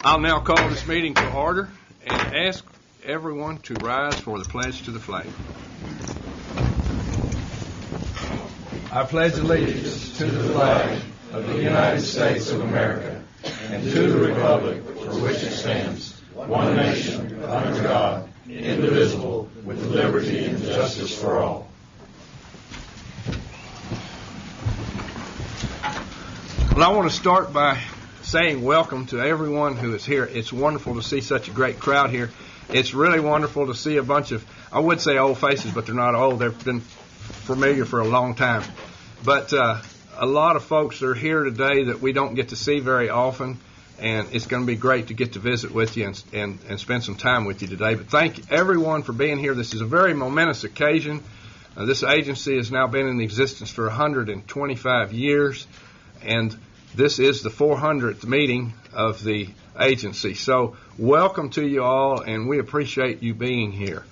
I'll now call this meeting to order and ask everyone to rise for the pledge to the flag. I pledge allegiance to the flag of the United States of America and to the republic for which it stands, one nation, under God, indivisible, with liberty and justice for all. Well, I want to start by saying welcome to everyone who is here. It's wonderful to see such a great crowd here. It's really wonderful to see a bunch of, I would say old faces, but they're not old. They've been familiar for a long time. But a lot of folks are here today that we don't get to see very often, and it's going to be great to get to visit with you and spend some time with you today. But thank everyone for being here. This is a very momentous occasion. This agency has now been in existence for 125 years, and this is the 400th meeting of the agency. So welcome to you all, and we appreciate you being here.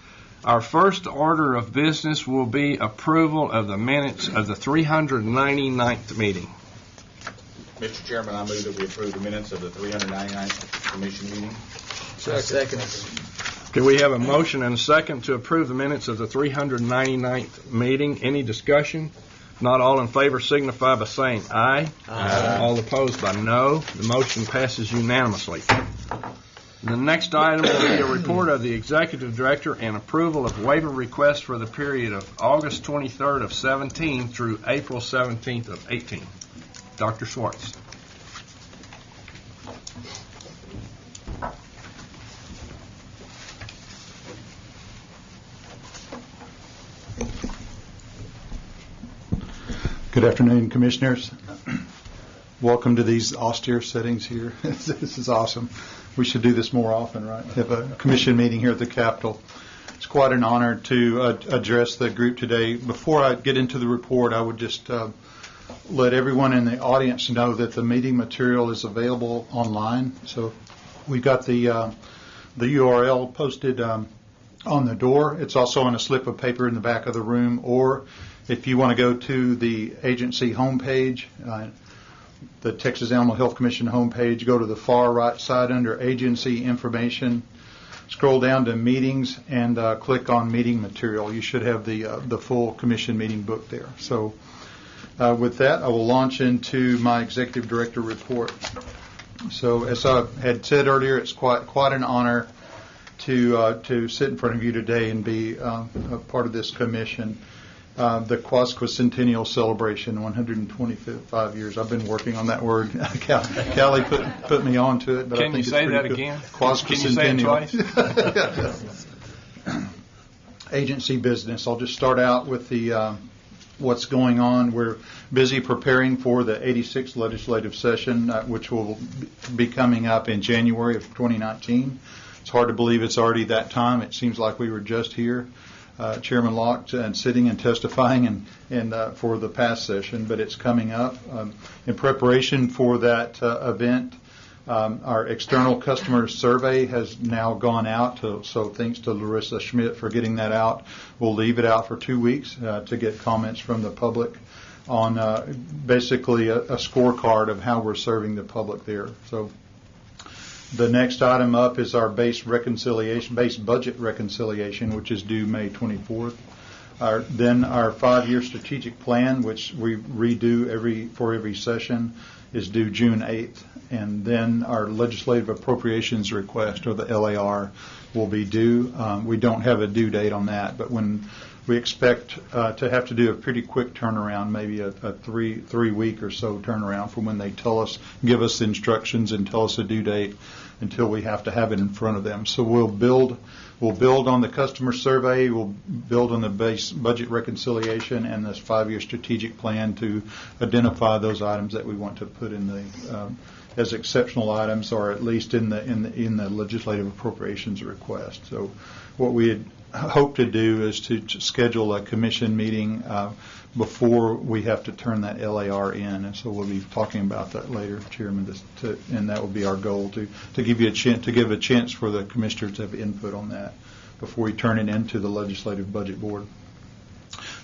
Our first order of business will be approval of the minutes of the 399th meeting. Mr. Chairman, I move that we approve the minutes of the 399th Commission meeting. Second. Okay, we have a motion and a second to approve the minutes of the 399th meeting. Any discussion? Not all in favor signify by saying aye. Aye. All opposed by no. The motion passes unanimously. The next item will be a report of the Executive Director and approval of waiver requests for the period of August 23rd of 17 through April 17th of 18. Dr. Schwartz. Good afternoon, Commissioners. Welcome to these austere settings here. This is awesome. We should do this more often, right? Have a commission meeting here at the Capitol. It's quite an honor to address the group today. Before I get into the report, I would just let everyone in the audience know that the meeting material is available online. So we've got the URL posted on the door. It's also on a slip of paper in the back of the room, or if you want to go to the agency homepage, the Texas Animal Health Commission homepage, go to the far right side under Agency Information, scroll down to Meetings, and click on Meeting Material. You should have the full Commission meeting book there. So with that, I will launch into my Executive Director report. So as I had said earlier, it's quite an honor to sit in front of you today and be a part of this commission. The Quasquicentennial celebration, 125 years. I've been working on that word. Callie put me on to it. But Can I think you say that good. again? Quasquicentennial. Can you say it twice? Agency business. I'll just start out with the what's going on. We're busy preparing for the 86th legislative session, which will be coming up in January of 2019. It's hard to believe it's already that time. It seems like we were just here. Chairman Locke and sitting and testifying and for the past session, but it's coming up. In preparation for that event, our external customer survey has now gone out, so thanks to Larissa Schmidt for getting that out. We'll leave it out for 2 weeks to get comments from the public on basically a scorecard of how we're serving the public there. So the next item up is our base budget reconciliation, which is due May 24th. Then our 5-year strategic plan, which we redo for every session, is due June 8th. And then our legislative appropriations request, or the LAR, will be due. We don't have a due date on that, but when we expect to have to do a pretty quick turnaround, maybe a three week or so turnaround from when they give us instructions and tell us a due date until we have to have it in front of them. So we'll build on the customer survey, we'll build on the base budget reconciliation and this 5-year strategic plan to identify those items that we want to put in the as exceptional items, or at least in the legislative appropriations request. So what we had hoped to do is to schedule a commission meeting before we have to turn that LAR in, and so we'll be talking about that later, Chairman. And that will be our goal to give you a chance for the commissioners to have input on that before we turn it into the Legislative Budget Board.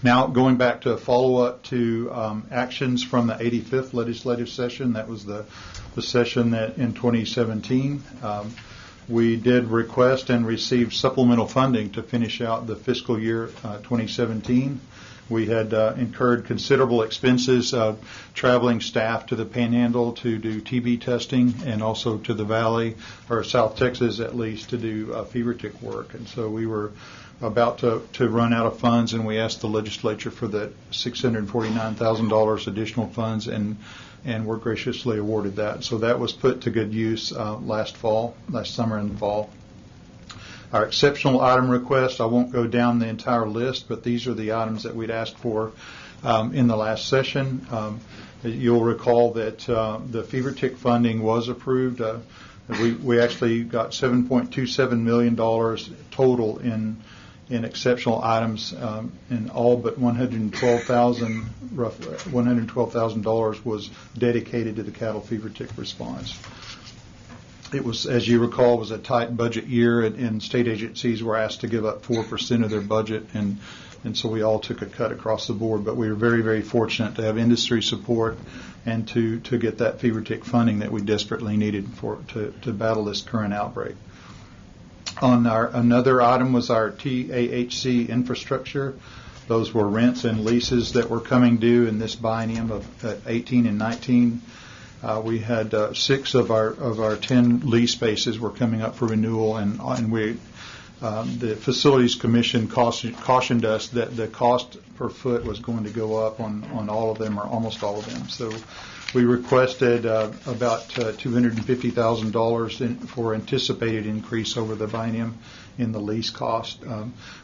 Now, going back to a follow-up to actions from the 85th legislative session, that was the session that in 2017, we did request and receive supplemental funding to finish out the fiscal year 2017. We had incurred considerable expenses traveling staff to the Panhandle to do TB testing, and also to the Valley, or South Texas at least, to do fever tick work. And so we were about to run out of funds, and we asked the legislature for the $649,000 additional funds, and were graciously awarded that. So that was put to good use last summer and fall. Our exceptional item request, I won't go down the entire list, but these are the items that we'd asked for in the last session. You'll recall that the fever tick funding was approved. We actually got $7.27 million total in exceptional items, and all but $112,000 was dedicated to the cattle fever tick response. It was, as you recall, was a tight budget year, and state agencies were asked to give up 4% of their budget, and so we all took a cut across the board. But we were very, very fortunate to have industry support and to get that fever tick funding that we desperately needed to battle this current outbreak. Another item was our TAHC infrastructure. Those were rents and leases that were coming due in this biennium of 18 and 19. We had 6 of our 10 lease spaces were coming up for renewal, and the Facilities Commission cautioned us that the cost per foot was going to go up on all of them, or almost all of them. So we requested about $250,000 for anticipated increase over the biennium in the lease cost.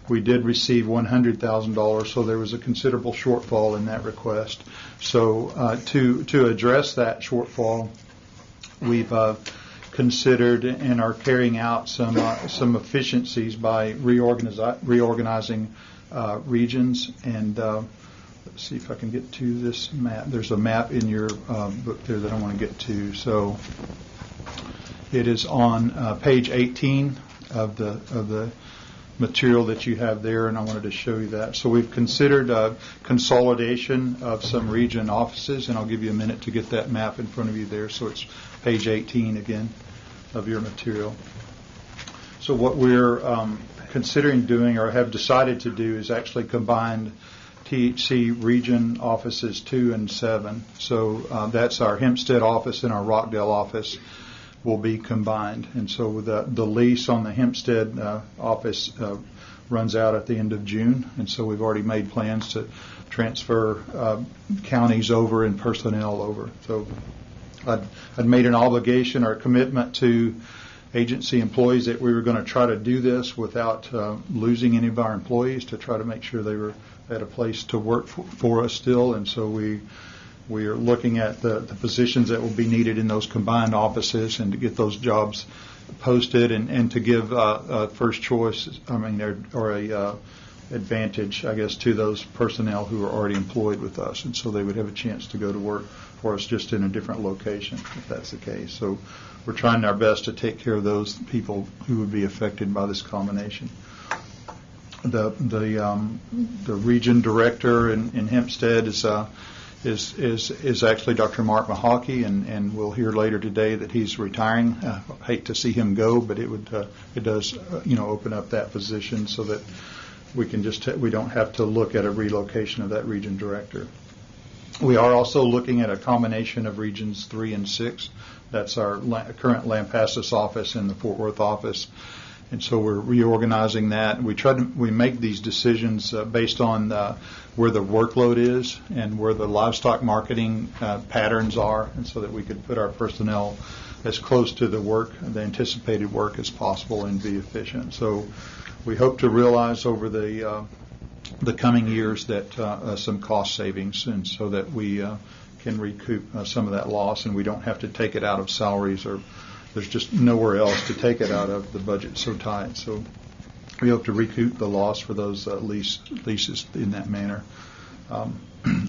We did receive $100,000, so there was a considerable shortfall in that request. So to address that shortfall, we've considered and are carrying out some efficiencies by reorganizing regions. And let's see if I can get to this map. There's a map in your book there that I want to get to. So it is on page 18 of the material that you have there, and I wanted to show you that. So we've considered consolidation of some region offices, and I'll give you a minute to get that map in front of you there. So it's page 18 again of your material. So what we're considering doing, or have decided to do, is actually combine THC region offices 2 and 7. So that's our Hempstead office and our Rockdale office will be combined. And so the lease on the Hempstead office runs out at the end of June, and so we've already made plans to transfer counties over and personnel over. So I'd made an obligation or a commitment to agency employees that we were going to try to do this without losing any of our employees, to try to make sure they were at a place to work for us still. And so we are looking at the positions that will be needed in those combined offices, and to get those jobs posted, and to give first choice, or a advantage, I guess, to those personnel who are already employed with us, and so they would have a chance to go to work for us just in a different location, if that's the case. So we're trying our best to take care of those people who would be affected by this combination. The region director in Hempstead is actually Dr. Mark Mahawkey, and we'll hear later today that he's retiring. I hate to see him go, but it does open up that position so that we don't have to look at a relocation of that region director. We are also looking at a combination of regions 3 and 6. That's our current Lampasas office and the Fort Worth office. And so we're reorganizing that. We make these decisions based on where the workload is and where the livestock marketing patterns are, and so that we could put our personnel as close to the anticipated work as possible, and be efficient. So we hope to realize over the coming years that some cost savings, and so that we can recoup some of that loss, and we don't have to take it out of salaries, or there's just nowhere else to take it out of. The budget's so tight. So we hope to recoup the loss for those leases in that manner.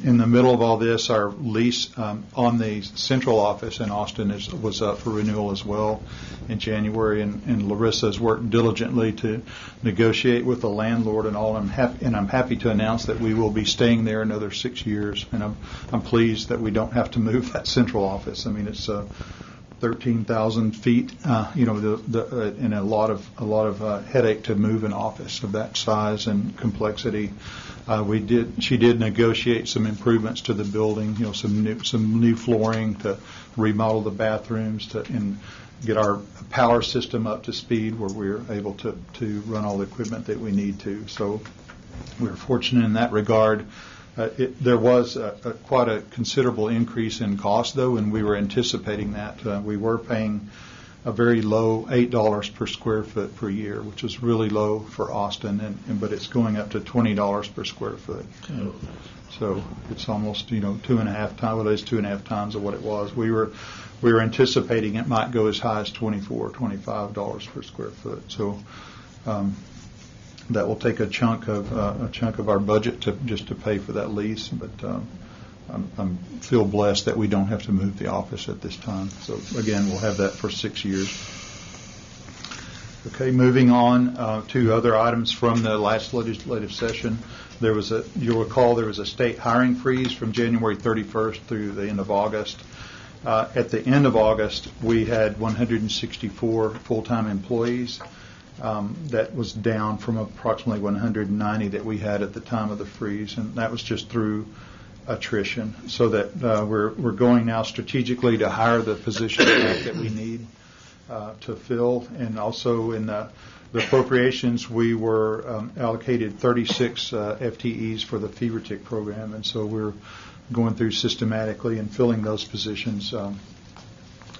In the middle of all this, our lease on the central office in Austin was up for renewal as well in January, and Larissa has worked diligently to negotiate with the landlord and all. I'm happy to announce that we will be staying there another 6 years, and I'm pleased that we don't have to move that central office. I mean, it's 13,000 feet, and a lot of headache to move an office of that size and complexity. She did negotiate some improvements to the building, some new flooring to remodel the bathrooms and get our power system up to speed where we're able to run all the equipment that we need to. So we're fortunate in that regard. There was quite a considerable increase in cost, though, and we were anticipating that. We were paying a very low $8 per square foot per year, which is really low for Austin, but it's going up to $20 per square foot. So it's almost 2.5 times. Well, it's 2.5 times of what it was. We were anticipating it might go as high as $24, $25 per square foot. So that will take a chunk of our budget to pay for that lease, but I feel blessed that we don't have to move the office at this time. So again, we'll have that for 6 years. Okay, moving on to other items from the last legislative session. You'll recall there was a state hiring freeze from January 31st through the end of August. At the end of August, we had 164 full-time employees. That was down from approximately 190 that we had at the time of the freeze, and that was just through attrition. So that we're going now strategically to hire the position that we need to fill, and also in the appropriations we were allocated 36 FTEs for the fever tick program, and so we're going through systematically and filling those positions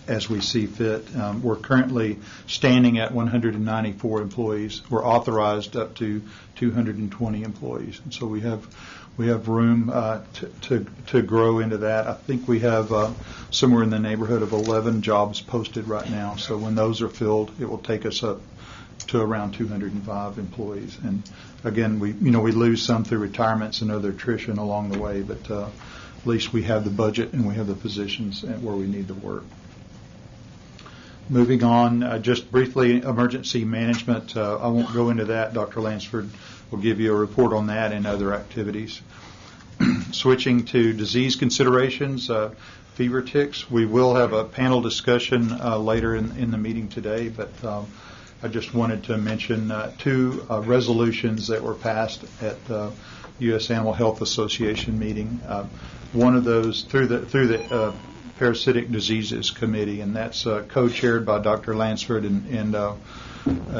as we see fit. We're currently standing at 194 employees. We're authorized up to 220 employees, and so we have room to grow into that. I think we have somewhere in the neighborhood of 11 jobs posted right now. So when those are filled, it will take us up to around 205 employees. And again, we lose some through retirements and other attrition along the way, but at least we have the budget and we have the positions where we need to work. Moving on, just briefly, emergency management. I won't go into that. Dr. Lansford will give you a report on that and other activities. Switching to disease considerations, fever ticks. We will have a panel discussion later in the meeting today, but I just wanted to mention two resolutions that were passed at the U.S. Animal Health Association meeting. One of those through the Parasitic Diseases Committee, and that's co-chaired by Dr. Lansford and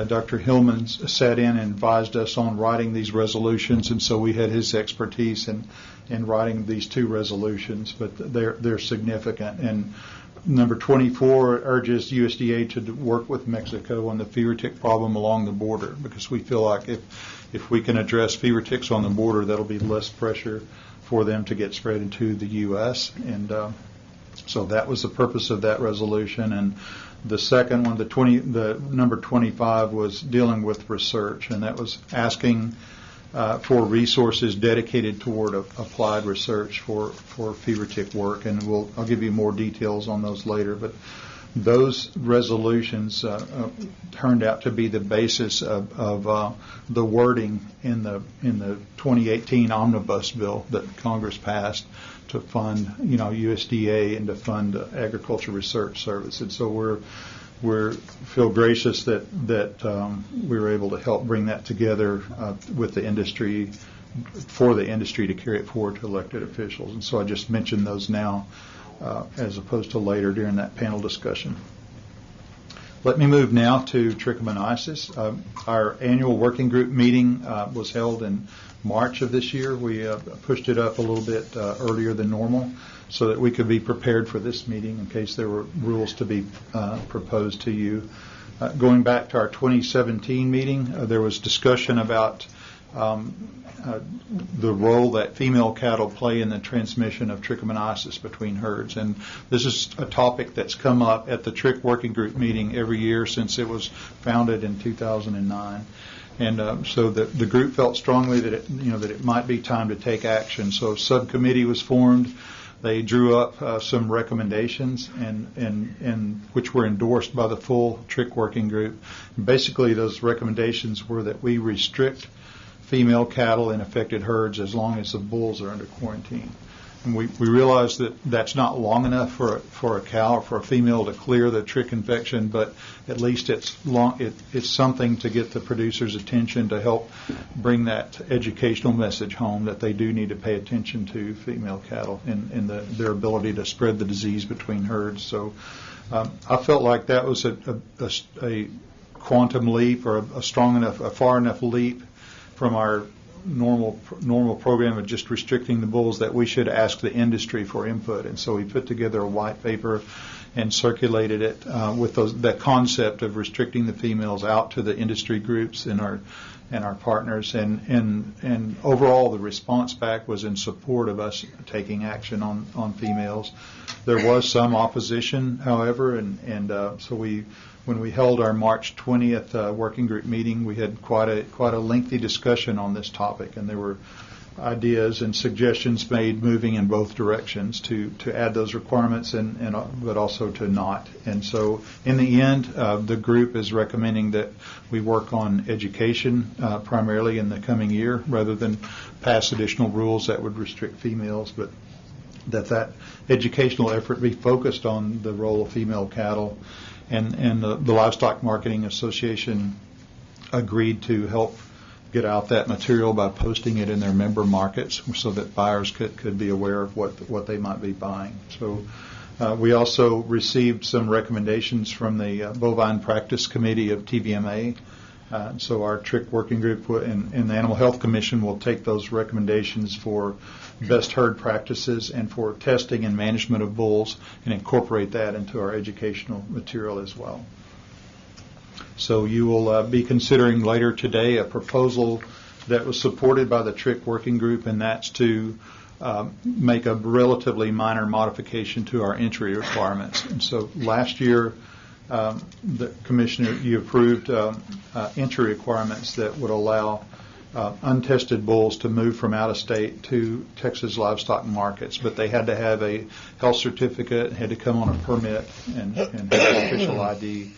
Dr. Hillman sat in and advised us on writing these resolutions, and so we had his expertise in writing these two resolutions, but they're significant. And number 24 urges USDA to work with Mexico on the fever tick problem along the border, because we feel like if we can address fever ticks on the border, that'll be less pressure for them to get spread into the U.S. And so that was the purpose of that resolution. And the second one, the number 25, was dealing with research, and that was asking for resources dedicated toward applied research for fever tick work. And I'll give you more details on those later. But those resolutions turned out to be the basis of the wording in the 2018 omnibus bill that Congress passed to fund USDA and to fund Agriculture Research Service. And so we feel gracious that we were able to help bring that together with the industry, for the industry to carry it forward to elected officials. And so I just mentioned those now as opposed to later during that panel discussion. Let me move now to trichomoniasis. Our annual working group meeting was held in March of this year. We pushed it up a little bit earlier than normal so that we could be prepared for this meeting in case there were rules to be proposed to you. Going back to our 2017 meeting, there was discussion about the role that female cattle play in the transmission of trichomoniasis between herds. And this is a topic that's come up at the Trich Working Group meeting every year since it was founded in 2009. And so the group felt strongly that it might be time to take action. So a subcommittee was formed. They drew up some recommendations, and which were endorsed by the full Trich Working Group. And basically, those recommendations were that we restrict female cattle in affected herds as long as the bulls are under quarantine. And we realize that that's not long enough for a cow or for a female to clear the trich infection, but at least it's something to get the producers' attention to help bring that educational message home that they do need to pay attention to female cattle and their ability to spread the disease between herds. So I felt like that was a quantum leap, or a far enough leap from our normal program of just restricting the bulls that we should ask the industry for input. And so we put together a white paper and circulated it with that concept of restricting the females out to the industry groups and our partners. And overall, the response back was in support of us taking action on females. There was some opposition, however, and so when we held our March 20th working group meeting, we had quite a lengthy discussion on this topic, and there were ideas and suggestions made moving in both directions to add those requirements but also to not. And so in the end, the group is recommending that we work on education primarily in the coming year rather than pass additional rules that would restrict females, but that educational effort be focused on the role of female cattle. And the Livestock Marketing Association agreed to help get out that material by posting it in their member markets so that buyers could be aware of what they might be buying. So we also received some recommendations from the Bovine Practice Committee of TVMA. So our Trich Working Group and the Animal Health Commission will take those recommendations for best herd practices and for testing and management of bulls and incorporate that into our educational material as well. So you will be considering later today a proposal that was supported by the Trich Working Group, and that's to make a relatively minor modification to our entry requirements. And so last year, the Commissioner, you approved entry requirements that would allow untested bulls to move from out of state to Texas livestock markets, but they had to have a health certificate, had to come on a permit, and have official ID.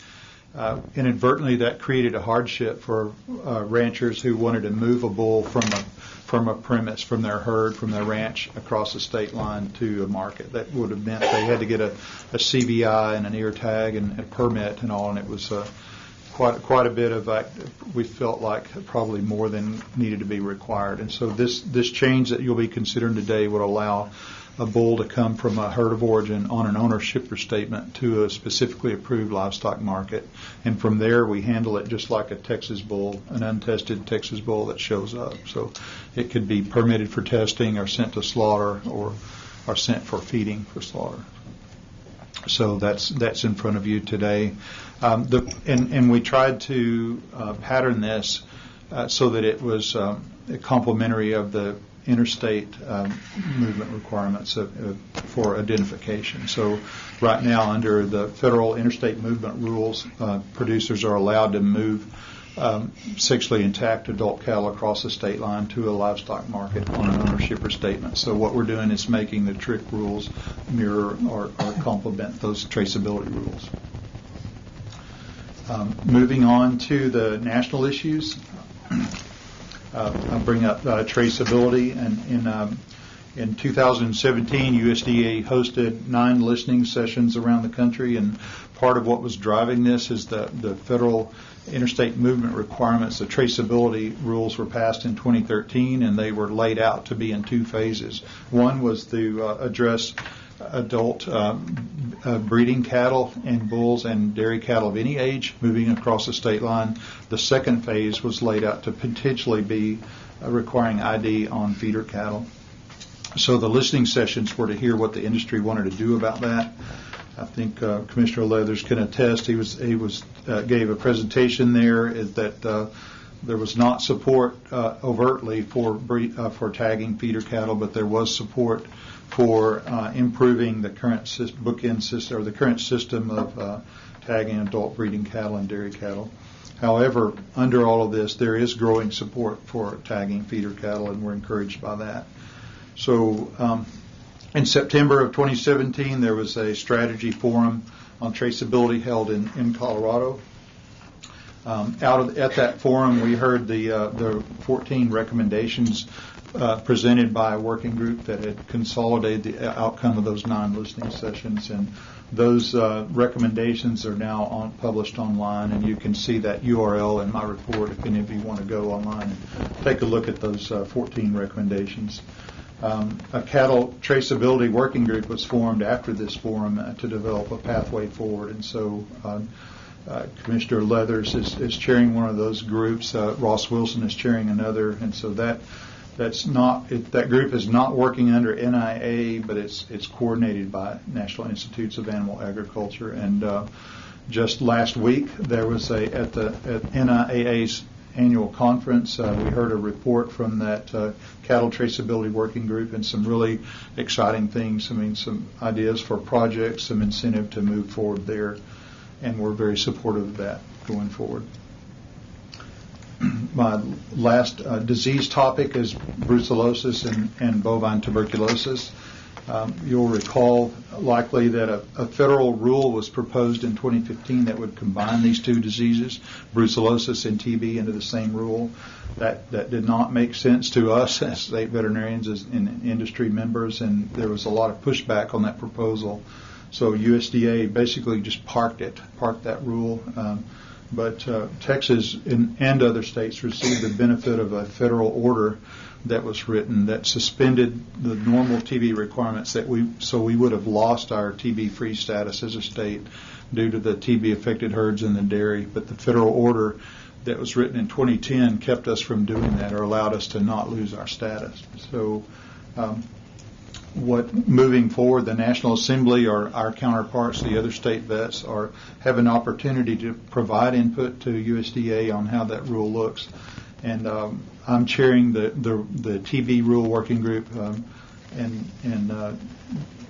Inadvertently, that created a hardship for ranchers who wanted to move a bull from a premise, from their herd, from their ranch across the state line to a market. That would have meant they had to get a CBI and an ear tag and a permit and all, and it was quite a bit of we felt like probably more than needed to be required. And so this change that you'll be considering today would allow a bull to come from a herd of origin on an owner shipper statement to a specifically approved livestock market. And from there, we handle it just like a Texas bull, an untested Texas bull that shows up. So it could be permitted for testing or sent to slaughter or sent for feeding for slaughter. So that's in front of you today. And we tried to pattern this so that it was complementary of the interstate movement requirements for identification. So right now, under the federal interstate movement rules, producers are allowed to move sexually intact adult cattle across the state line to a livestock market on an owner shipper statement. So what we're doing is making the Trich rules mirror or complement those traceability rules. Moving on to the national issues, I'll bring up traceability. And in 2017, USDA hosted 9 listening sessions around the country, and part of what was driving this is the federal interstate movement requirements. The traceability rules were passed in 2013, and they were laid out to be in 2 phases. One was to address adult breeding cattle and bulls and dairy cattle of any age moving across the state line. The second phase was laid out to potentially be requiring ID on feeder cattle. So the listening sessions were to hear what the industry wanted to do about that. I think Commissioner Leathers can attest. He gave a presentation there that There was not support overtly for tagging feeder cattle, but there was support for improving the current bookend system, or the current system of tagging adult breeding cattle and dairy cattle. However, under all of this, there is growing support for tagging feeder cattle, and we're encouraged by that. So in September of 2017, there was a strategy forum on traceability held in Colorado. At that forum, we heard the 14 recommendations presented by a working group that had consolidated the outcome of those 9 listening sessions, and those recommendations are now published online, and you can see that URL in my report if any of you want to go online and take a look at those 14 recommendations. A cattle traceability working group was formed after this forum to develop a pathway forward, and so Commissioner Leathers is chairing one of those groups. Ross Wilson is chairing another, and so that group is not working under NIA, but it's coordinated by National Institutes of Animal Agriculture. And just last week, there was at NIAA's annual conference, we heard a report from that cattle traceability working group, and some really exciting things. I mean, some ideas for projects, some incentive to move forward there, and we're very supportive of that going forward. My last disease topic is brucellosis and bovine tuberculosis. You'll recall likely that a federal rule was proposed in 2015 that would combine these 2 diseases, brucellosis and TB, into the same rule. That did not make sense to us as state veterinarians and industry members, and there was a lot of pushback on that proposal. So USDA basically just parked that rule. But Texas and other states received the benefit of a federal order that was written that suspended the normal TB requirements so we would have lost our TB-free status as a state due to the TB-affected herds in the dairy. But the federal order that was written in 2010 kept us from doing that, or allowed us to not lose our status. So moving forward, the National Assembly, or our counterparts, the other state vets, have an opportunity to provide input to USDA on how that rule looks. And I'm chairing the TB rule working group, and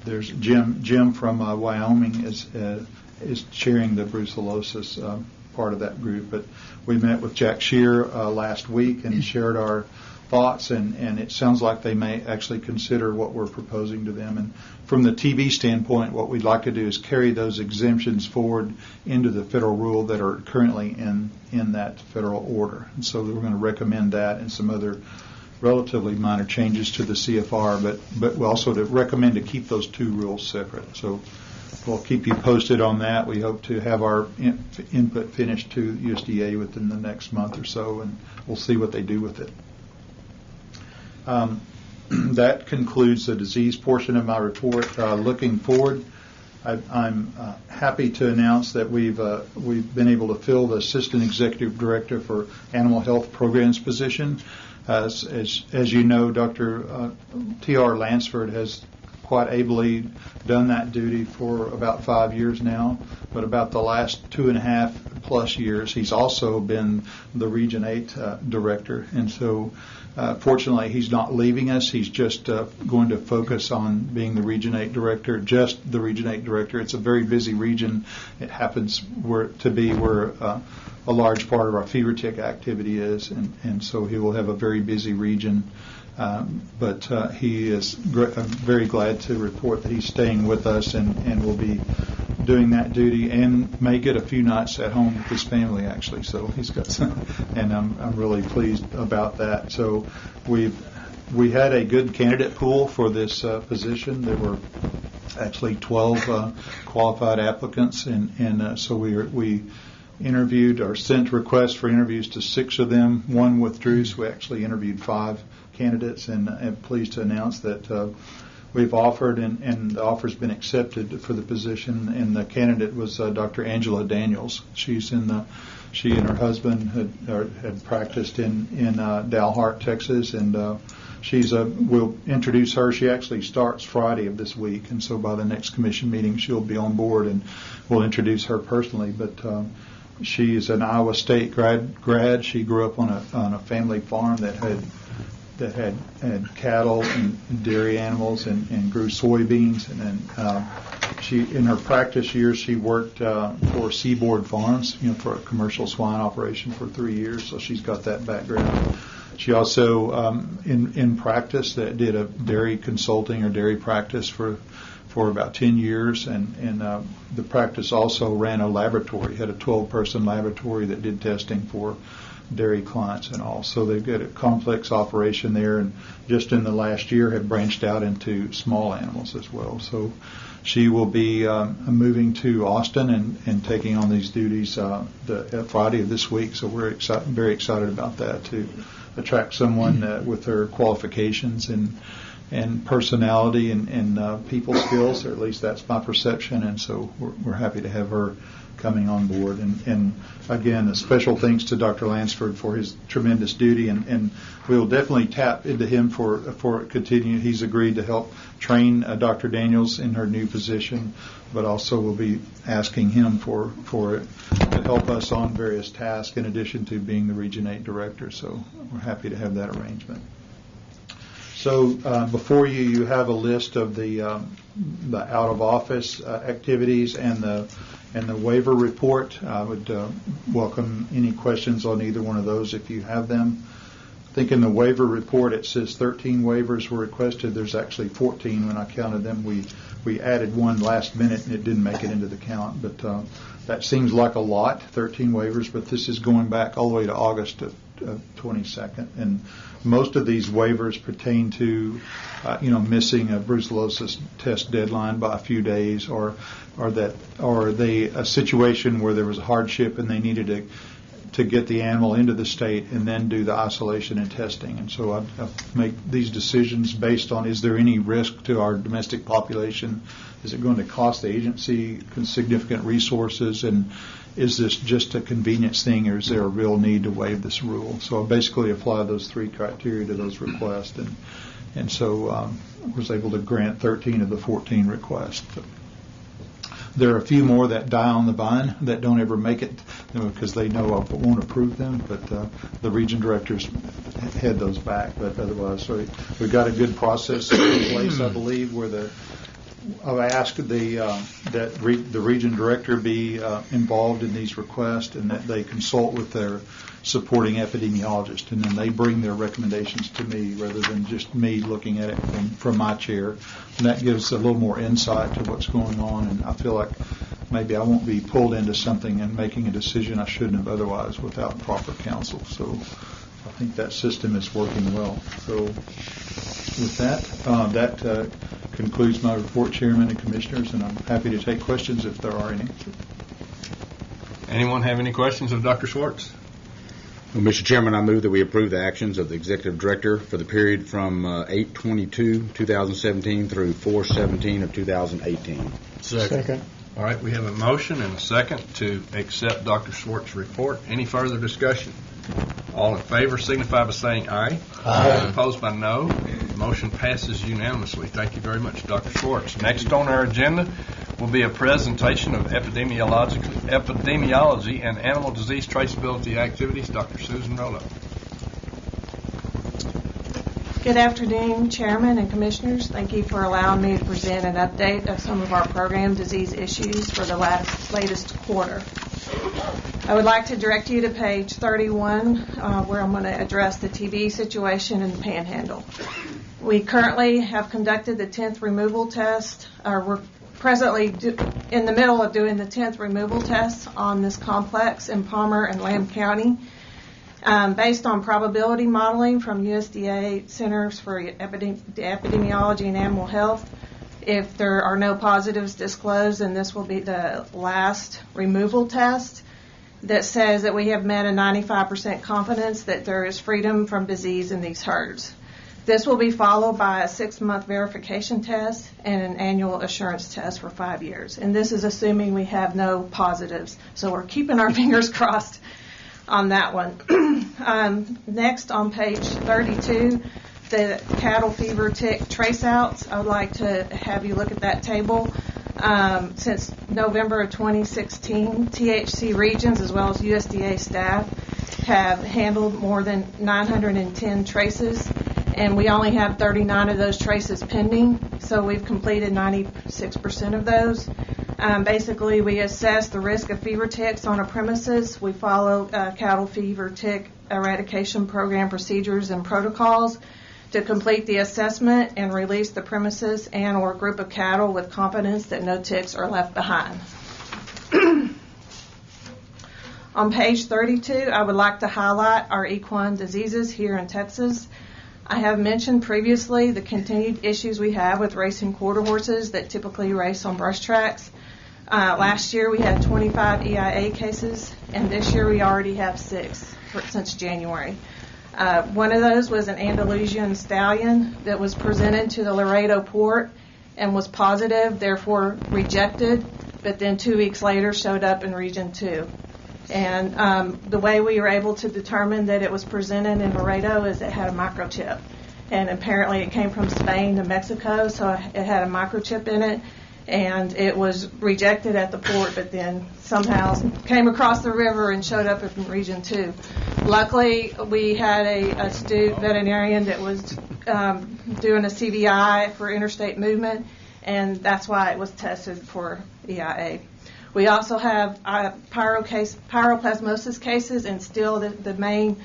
there's Jim from Wyoming is chairing the brucellosis part of that group. But we met with Jack Shear last week and shared our thoughts, and it sounds like they may actually consider what we're proposing to them. And from the TB standpoint, what we'd like to do is carry those exemptions forward into the federal rule that are currently in that federal order. And so we're going to recommend that and some other relatively minor changes to the CFR, but we also to recommend to keep those 2 rules separate. So we'll keep you posted on that. We hope to have our input finished to USDA within the next month or so, and we'll see what they do with it. That concludes the disease portion of my report. Looking forward, I'm happy to announce that we've been able to fill the Assistant Executive Director for Animal Health Programs position. As you know, Dr. T.R. Lansford has quite ably done that duty for about 5 years now, but about the last 2.5 plus years, he's also been the Region 8 Director. And so fortunately, he's not leaving us. He's just going to focus on being the Region 8 Director, just the Region 8 Director. It's a very busy region. It happens to be where a large part of our fever tick activity is, and so he will have a very busy region. But he is very glad to report that he's staying with us and will be doing that duty, and may get a few nights at home with his family, actually. So he's got some, and I'm really pleased about that. So we had a good candidate pool for this position. There were actually 12 qualified applicants, and so we interviewed or sent requests for interviews to 6 of them. 1 withdrew, so we actually interviewed 5 candidates, and I'm pleased to announce that we've offered, and the offer's been accepted for the position. And the candidate was Dr. Angela Daniels. She and her husband had practiced in Dalhart, Texas, and we'll introduce her. She actually starts Friday of this week, and so by the next commission meeting she'll be on board, and we'll introduce her personally. But She is an Iowa State grad. She grew up on a family farm that had cattle and dairy animals and grew soybeans. And then she, in her practice years, she worked for Seaboard Farms, for a commercial swine operation for 3 years. So she's got that background. She also, in practice, that did a dairy consulting or dairy practice for about 10 years, and the practice also ran a laboratory, had a 12-person laboratory that did testing for dairy clients and all. So they've got a complex operation there, and just in the last year have branched out into small animals as well. So she will be moving to Austin and taking on these duties the Friday of this week. So we're very excited about that, to attract someone with her qualifications and personality and people skills, or at least that's my perception. And so we're happy to have her coming on board. And again, a special thanks to Dr. Lansford for his tremendous duty, and we'll definitely tap into him for continue. He's agreed to help train Dr. Daniels in her new position, but also we'll be asking him to help us on various tasks in addition to being the Region 8 director. So we're happy to have that arrangement. So before you have a list of the out of office activities and the waiver report. I would welcome any questions on either one of those if you have them. I think in the waiver report it says 13 waivers were requested. There's actually 14 when I counted them. We added one last minute and it didn't make it into the count, but that seems like a lot, 13 waivers, but this is going back all the way to August of 22nd, and most of these waivers pertain to missing a brucellosis test deadline by a few days, or a situation where there was a hardship and they needed to get the animal into the state and then do the isolation and testing. And so I make these decisions based on, is there any risk to our domestic population? Is it going to cost the agency significant resources? And is this just a convenience thing, or is there a real need to waive this rule? So I basically apply those three criteria to those requests, and so was able to grant 13 of the 14 requests. There are a few more that die on the vine that don't ever make it because they know I won't approve them, but the region directors head those back. But otherwise, so we've got a good process in place, I believe, where I've asked that the region director be involved in these requests, and that they consult with their supporting epidemiologist, and then they bring their recommendations to me rather than just me looking at it from my chair. And that gives a little more insight to what's going on, and I feel like maybe I won't be pulled into something and making a decision I shouldn't have otherwise without proper counsel. So I think that system is working well. So with that concludes my report, Chairman and Commissioners, and I'm happy to take questions if there are any. Anyone have any questions of Dr. Schwartz? Well, Mr. Chairman, I move that we approve the actions of the Executive Director for the period from 8/22/2017 through 4/17/2018. Second. All right, we have a motion and a second to accept Dr. Schwartz's report. Any further discussion? All in favor signify by saying aye. Aye. Opposed by no. Motion passes unanimously. Thank you very much, Dr. Schwartz. Next on our agenda will be a presentation of epidemiology and animal disease traceability activities. Dr. Susan Rolo. Good afternoon, Chairman and Commissioners. Thank you for allowing me to present an update of some of our program disease issues for the latest quarter. I would like to direct you to page 31, where I'm going to address the TB situation in the Panhandle. We currently have conducted the 10th removal test. We're presently in the middle of doing the 10th removal test on this complex in Palmer and Lamb County. Based on probability modeling from USDA Centers for Epidemiology and Animal Health, if there are no positives disclosed, then this will be the last removal test that says that we have met a 95% confidence that there is freedom from disease in these herds. This will be followed by a 6-month verification test and an annual assurance test for 5 years. And this is assuming we have no positives. So we're keeping our fingers crossed on that one. Next, on page 32, the cattle fever tick trace outs. I would like to have you look at that table. Since November of 2016, THC regions as well as USDA staff have handled more than 910 traces, and we only have 39 of those traces pending, so we've completed 96% of those. Basically, we assess the risk of fever ticks on a premises. We follow cattle fever tick eradication program procedures and protocols to complete the assessment and release the premises and or group of cattle with confidence that no ticks are left behind. On page 32, I would like to highlight our equine diseases here in Texas. I have mentioned previously the continued issues we have with racing quarter horses that typically race on brush tracks. Last year we had 25 EIA cases, and this year we already have 6 since January. One of those was an Andalusian stallion that was presented to the Laredo port and was positive, therefore rejected, but then 2 weeks later showed up in Region 2. And the way we were able to determine that it was presented in Laredo is it had a microchip. And apparently it came from Spain to Mexico, so it had a microchip in it. And it was rejected at the port, but then somehow came across the river and showed up in Region 2. Luckily, we had a astute veterinarian that was doing a CVI for interstate movement, and that's why it was tested for EIA. We also have pyroplasmosis cases, and still the main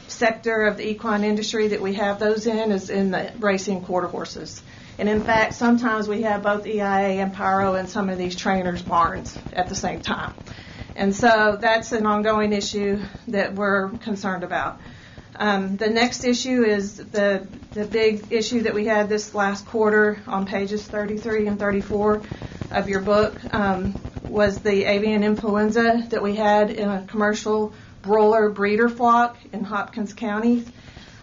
sector of the equine industry that we have those in is in the racing quarter horses. And in fact, sometimes we have both EIA and pyro in some of these trainers' barns at the same time. And so that's an ongoing issue that we're concerned about. The next issue is the big issue that we had this last quarter on pages 33 and 34 of your book was the avian influenza that we had in a commercial broiler breeder flock in Hopkins County.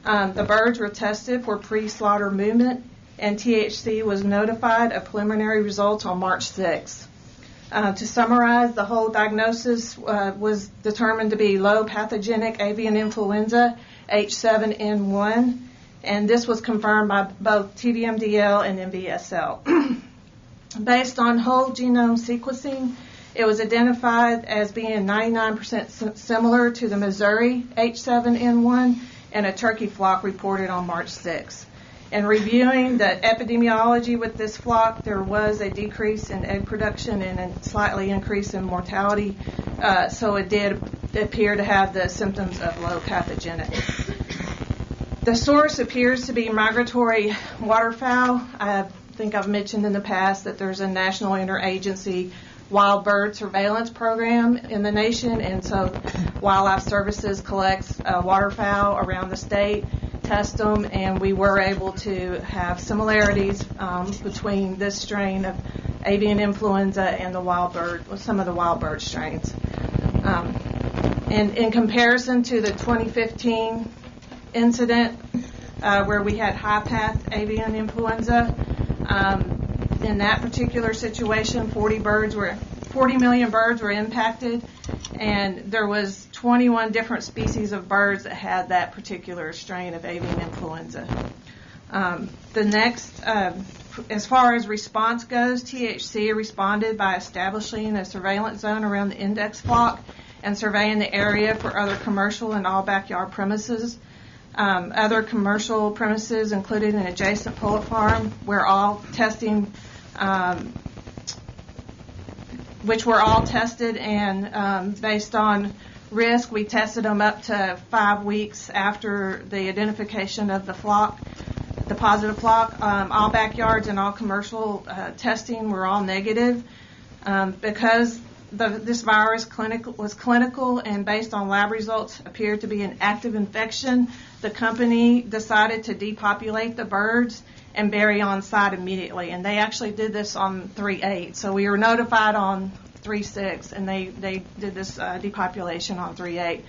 The birds were tested for pre-slaughter movement, and THC was notified of preliminary results on March 6th. To summarize, the whole diagnosis was determined to be low pathogenic avian influenza H7N1, and this was confirmed by both TBMDL and MBSL. Based on whole genome sequencing, it was identified as being 99% similar to the Missouri H7N1 and a turkey flock reported on March 6th. In reviewing the epidemiology with this flock, there was a decrease in egg production and a slightly increase in mortality, so it did appear to have the symptoms of low pathogenic. The source appears to be migratory waterfowl. I think I've mentioned in the past that there's a national interagency wild bird surveillance program in the nation, and so Wildlife Services collects waterfowl around the state, test them, and we were able to have similarities between this strain of avian influenza and the wild bird, some of the wild bird strains. And in comparison to the 2015 incident where we had high-path avian influenza, in that particular situation, 40 million birds were impacted, and there was 21 different species of birds that had that particular strain of avian influenza. The next, as far as response goes, THC responded by establishing a surveillance zone around the index flock and surveying the area for other commercial and all backyard premises. Other commercial premises included an adjacent pullet farm where all testing, which were all tested, and based on risk, we tested them up to 5 weeks after the identification of the flock, the positive flock. All backyards and all commercial testing were all negative. Because this virus was clinical and based on lab results appeared to be an active infection, the company decided to depopulate the birds and bury on site immediately. And they actually did this on 3/8. So we were notified on 3/6, and they did this depopulation on 3/8.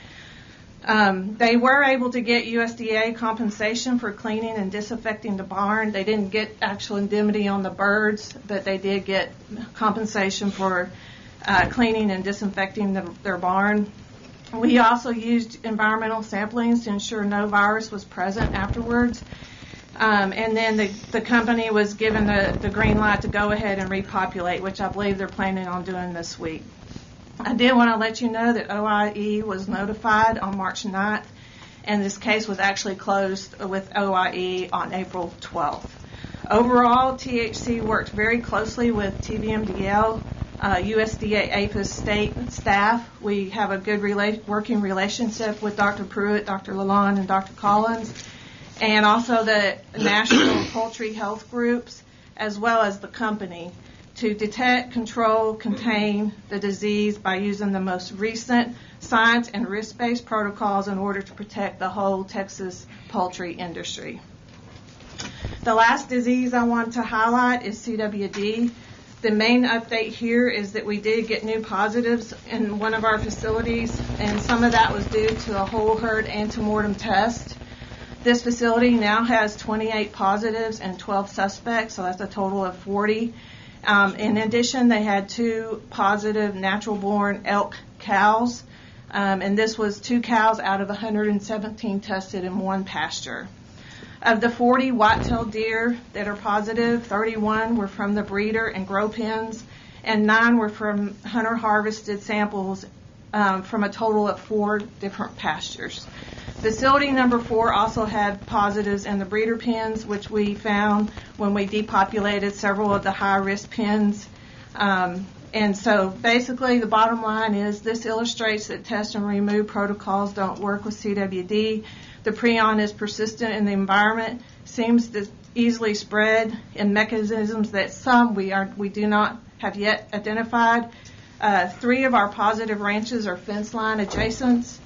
They were able to get USDA compensation for cleaning and disinfecting the barn. They didn't get actual indemnity on the birds, but they did get compensation for cleaning and disinfecting their barn. We also used environmental samplings to ensure no virus was present afterwards. And then the company was given the green light to go ahead and repopulate, which I believe they're planning on doing this week. I did want to let you know that OIE was notified on March 9th, and this case was actually closed with OIE on April 12th. Overall, THC worked very closely with TVMDL, USDA APHIS state staff. We have a good working relationship with Dr. Pruitt, Dr. Lalonde, and Dr. Collins, and also the national poultry health groups, as well as the company, to detect, control, contain the disease by using the most recent science and risk-based protocols in order to protect the whole Texas poultry industry. The last disease I want to highlight is CWD. The main update here is that we did get new positives in one of our facilities, and some of that was due to a whole herd antemortem test. This facility now has 28 positives and 12 suspects, so that's a total of 40. In addition, they had 2 positive natural-born elk cows, and this was 2 cows out of 117 tested in one pasture. Of the 40 white-tailed deer that are positive, 31 were from the breeder and grow pens, and 9 were from hunter-harvested samples from a total of 4 different pastures. Facility number 4 also had positives in the breeder pens, which we found when we depopulated several of the high-risk pens. And so basically the bottom line is this illustrates that test and remove protocols don't work with CWD. The prion is persistent in the environment, seems to easily spread in mechanisms that some we do not have yet identified. 3 of our positive ranches are fence line adjacent.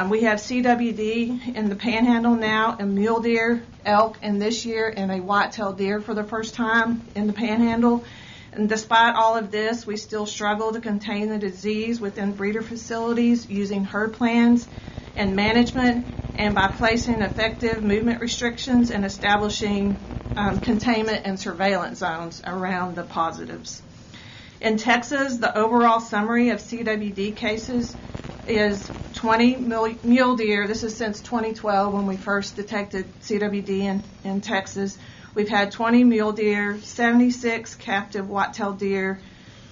We have CWD in the panhandle now, and mule deer, elk, and this year in a white-tailed deer for the first time in the panhandle. And despite all of this, we still struggle to contain the disease within breeder facilities using herd plans and management, and by placing effective movement restrictions and establishing containment and surveillance zones around the positives. In Texas, the overall summary of CWD cases is 20 mule deer. This is since 2012 when we first detected CWD in Texas. We've had 20 mule deer, 76 captive white-tailed deer,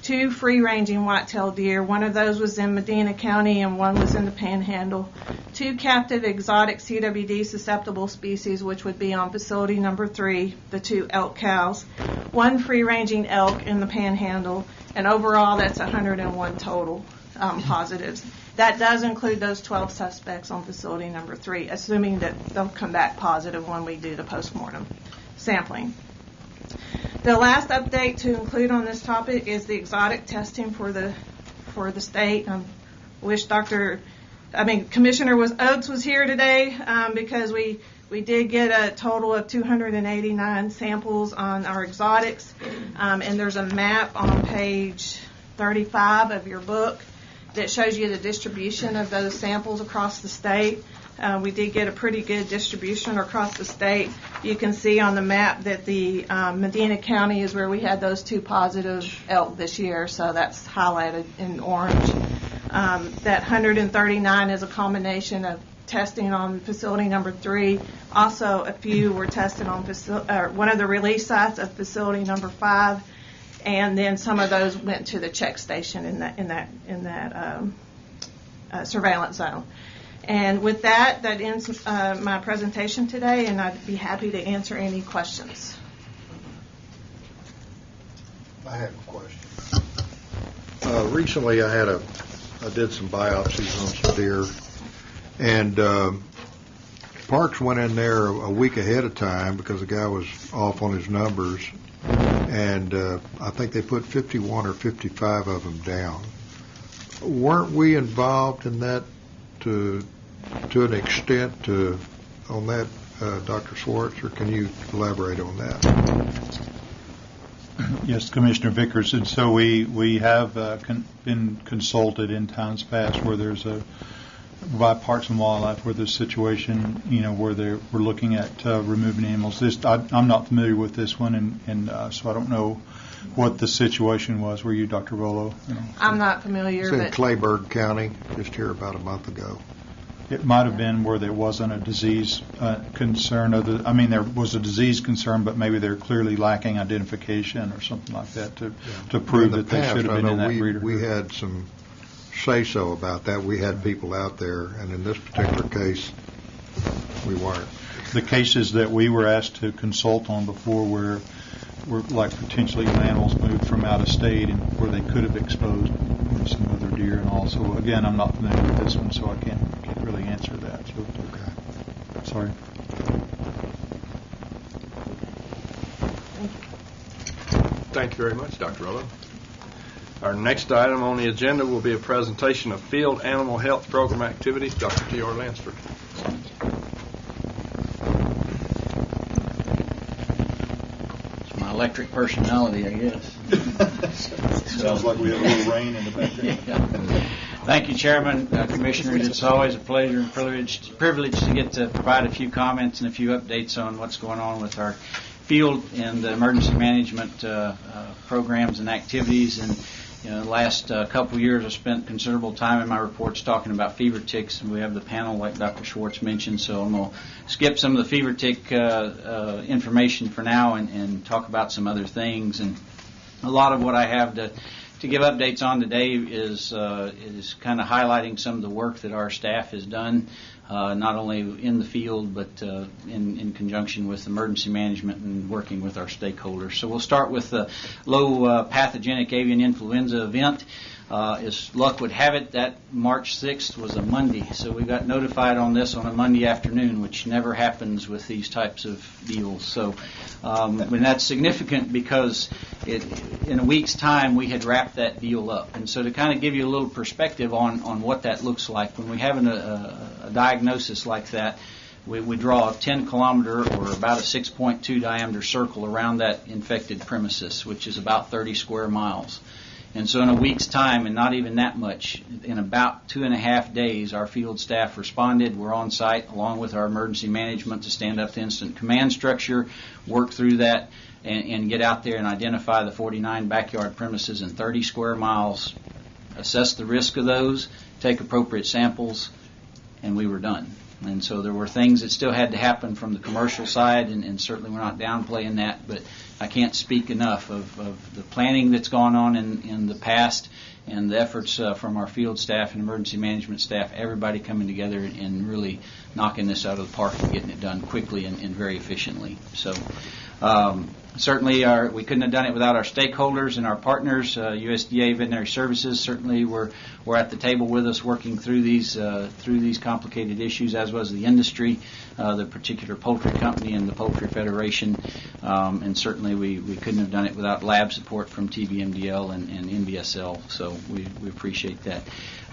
2 free-ranging white-tailed deer. One of those was in Medina County and one was in the Panhandle. 2 captive exotic CWD susceptible species, which would be on facility number 3, the 2 elk cows. 1 free-ranging elk in the Panhandle, and overall that's 101 total positives. That does include those 12 suspects on facility number 3, assuming that they'll come back positive when we do the postmortem sampling. The last update to include on this topic is the exotic testing for the state. I wish Commissioner Oates was here today because we did get a total of 289 samples on our exotics, and there's a map on page 35 of your book that shows you the distribution of those samples across the state. We did get a pretty good distribution across the state. You can see on the map that the Medina County is where we had those 2 positive elk this year, so that's highlighted in orange. That 139 is a combination of testing on facility number 3. Also, a few were tested on one of the release sites of facility number 5, and then some of those went to the check station in that surveillance zone. And with that ends my presentation today, and I'd be happy to answer any questions. I have a question. Recently, I did some biopsies on some deer, and Parks went in there a week ahead of time because the guy was off on his numbers, and I think they put 51 or 55 of them down. Weren't we involved in that to an extent on that, Dr. Schwartz, or can you elaborate on that? Yes, Commissioner Vickers, and so we have been consulted in times past where there's by Parks and Wildlife where there's a situation, where we're looking at removing animals. I'm not familiar with this one, and so I don't know what the situation was. Were you, Dr. Volo? I'm not familiar. It's in Clayburgh County, just here about a month ago. It might have been where there wasn't a disease concern. There was a disease concern, but maybe they're clearly lacking identification or something like that to prove that they should have been in that breeder. We had some say-so about that. We had people out there, and in this particular case, we weren't. The cases that we were asked to consult on before were like potentially animals moved from out of state and where they could have exposed some other deer and all. So again, I'm not familiar with this one, so I can't really answer that. So, okay. Sorry. Thank you very much, Dr. Rollo. Our next item on the agenda will be a presentation of field animal health program activities. Dr. T.R. Lansford. It's my electric personality, I guess. Sounds like we have a little rain in the background. Yeah. Thank you, Chairman, Commissioners. It's always a pleasure and privilege to get to provide a few comments and a few updates on what's going on with our field and the emergency management programs and activities. And the last couple of years, I've spent considerable time in my reports talking about fever ticks, and we have the panel like Dr. Schwartz mentioned. So I'm going to skip some of the fever tick information for now and talk about some other things. And a lot of what I have to give updates on today is kind of highlighting some of the work that our staff has done, not only in the field but in conjunction with emergency management and working with our stakeholders. So we'll start with the low pathogenic avian influenza event. As luck would have it, that March 6th was a Monday, so we got notified on this on a Monday afternoon, which never happens with these types of deals. So and that's significant because in a week's time we had wrapped that deal up. And so to kind of give you a little perspective on what that looks like, when we have a diagnosis like that, we draw a 10-kilometer or about a 6.2 diameter circle around that infected premises, which is about 30 square miles. And so in a week's time, and not even that much, in about 2.5 days, our field staff responded. We're on site along with our emergency management to stand up the incident command structure, work through that, and get out there and identify the 49 backyard premises in 30 square miles, assess the risk of those, take appropriate samples, and we were done. And so there were things that still had to happen from the commercial side, and certainly we're not downplaying that, but I can't speak enough of the planning that's gone on in the past and the efforts from our field staff and emergency management staff, everybody coming together and really knocking this out of the park and getting it done quickly and very efficiently. So certainly we couldn't have done it without our stakeholders and our partners. USDA Veterinary Services certainly were at the table with us working through these complicated issues, as was the industry, the particular poultry company and the Poultry Federation. And certainly we couldn't have done it without lab support from TBMDL and NBSL, so we appreciate that.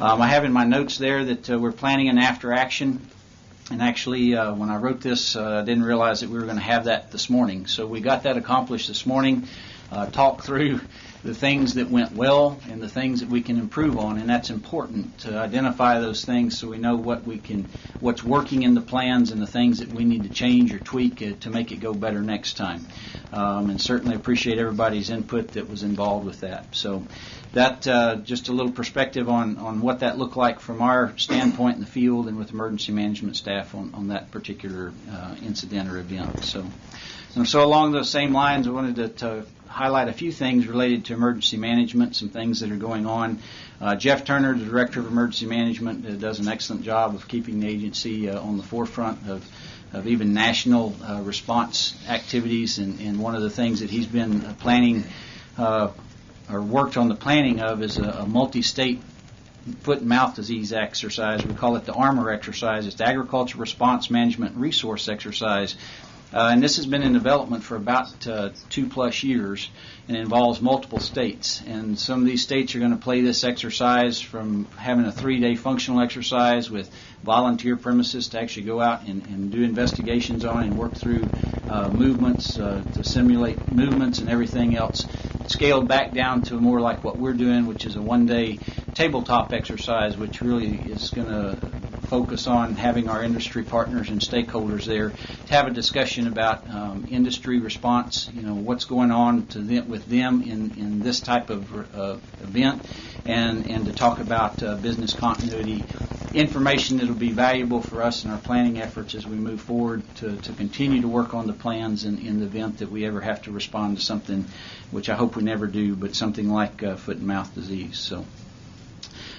I have in my notes there that we're planning an after action. And actually, when I wrote this, I didn't realize that we were going to have that this morning. So we got that accomplished this morning, talked through the things that went well and the things that we can improve on, and that's important to identify those things so we know what's working in the plans and the things that we need to change or tweak to make it go better next time. And certainly appreciate everybody's input that was involved with that. So that just a little perspective on what that looked like from our standpoint in the field and with emergency management staff on that particular incident or event. So along those same lines, I wanted to highlight a few things related to emergency management, some things that are going on. Jeff Turner, the Director of Emergency Management, does an excellent job of keeping the agency on the forefront of even national response activities. And one of the things that he's been planning or worked on the planning of is a multi-state foot and mouth disease exercise. We call it the ARMOR exercise. It's the Agriculture Response Management Resource Exercise. And this has been in development for about 2+ years and involves multiple states. And some of these states are going to play this exercise from having a 3-day functional exercise with volunteer premises to actually go out and do investigations on and work through movements to simulate movements and everything else. Scaled back down to more like what we're doing, which is a 1-day tabletop exercise, which really is going to focus on having our industry partners and stakeholders there to have a discussion about industry response, what's going on with them in this type of event, and to talk about business continuity information that will be valuable for us in our planning efforts as we move forward to continue to work on the plans in the event that we ever have to respond to something, which I hope we never do, but something like foot and mouth disease. So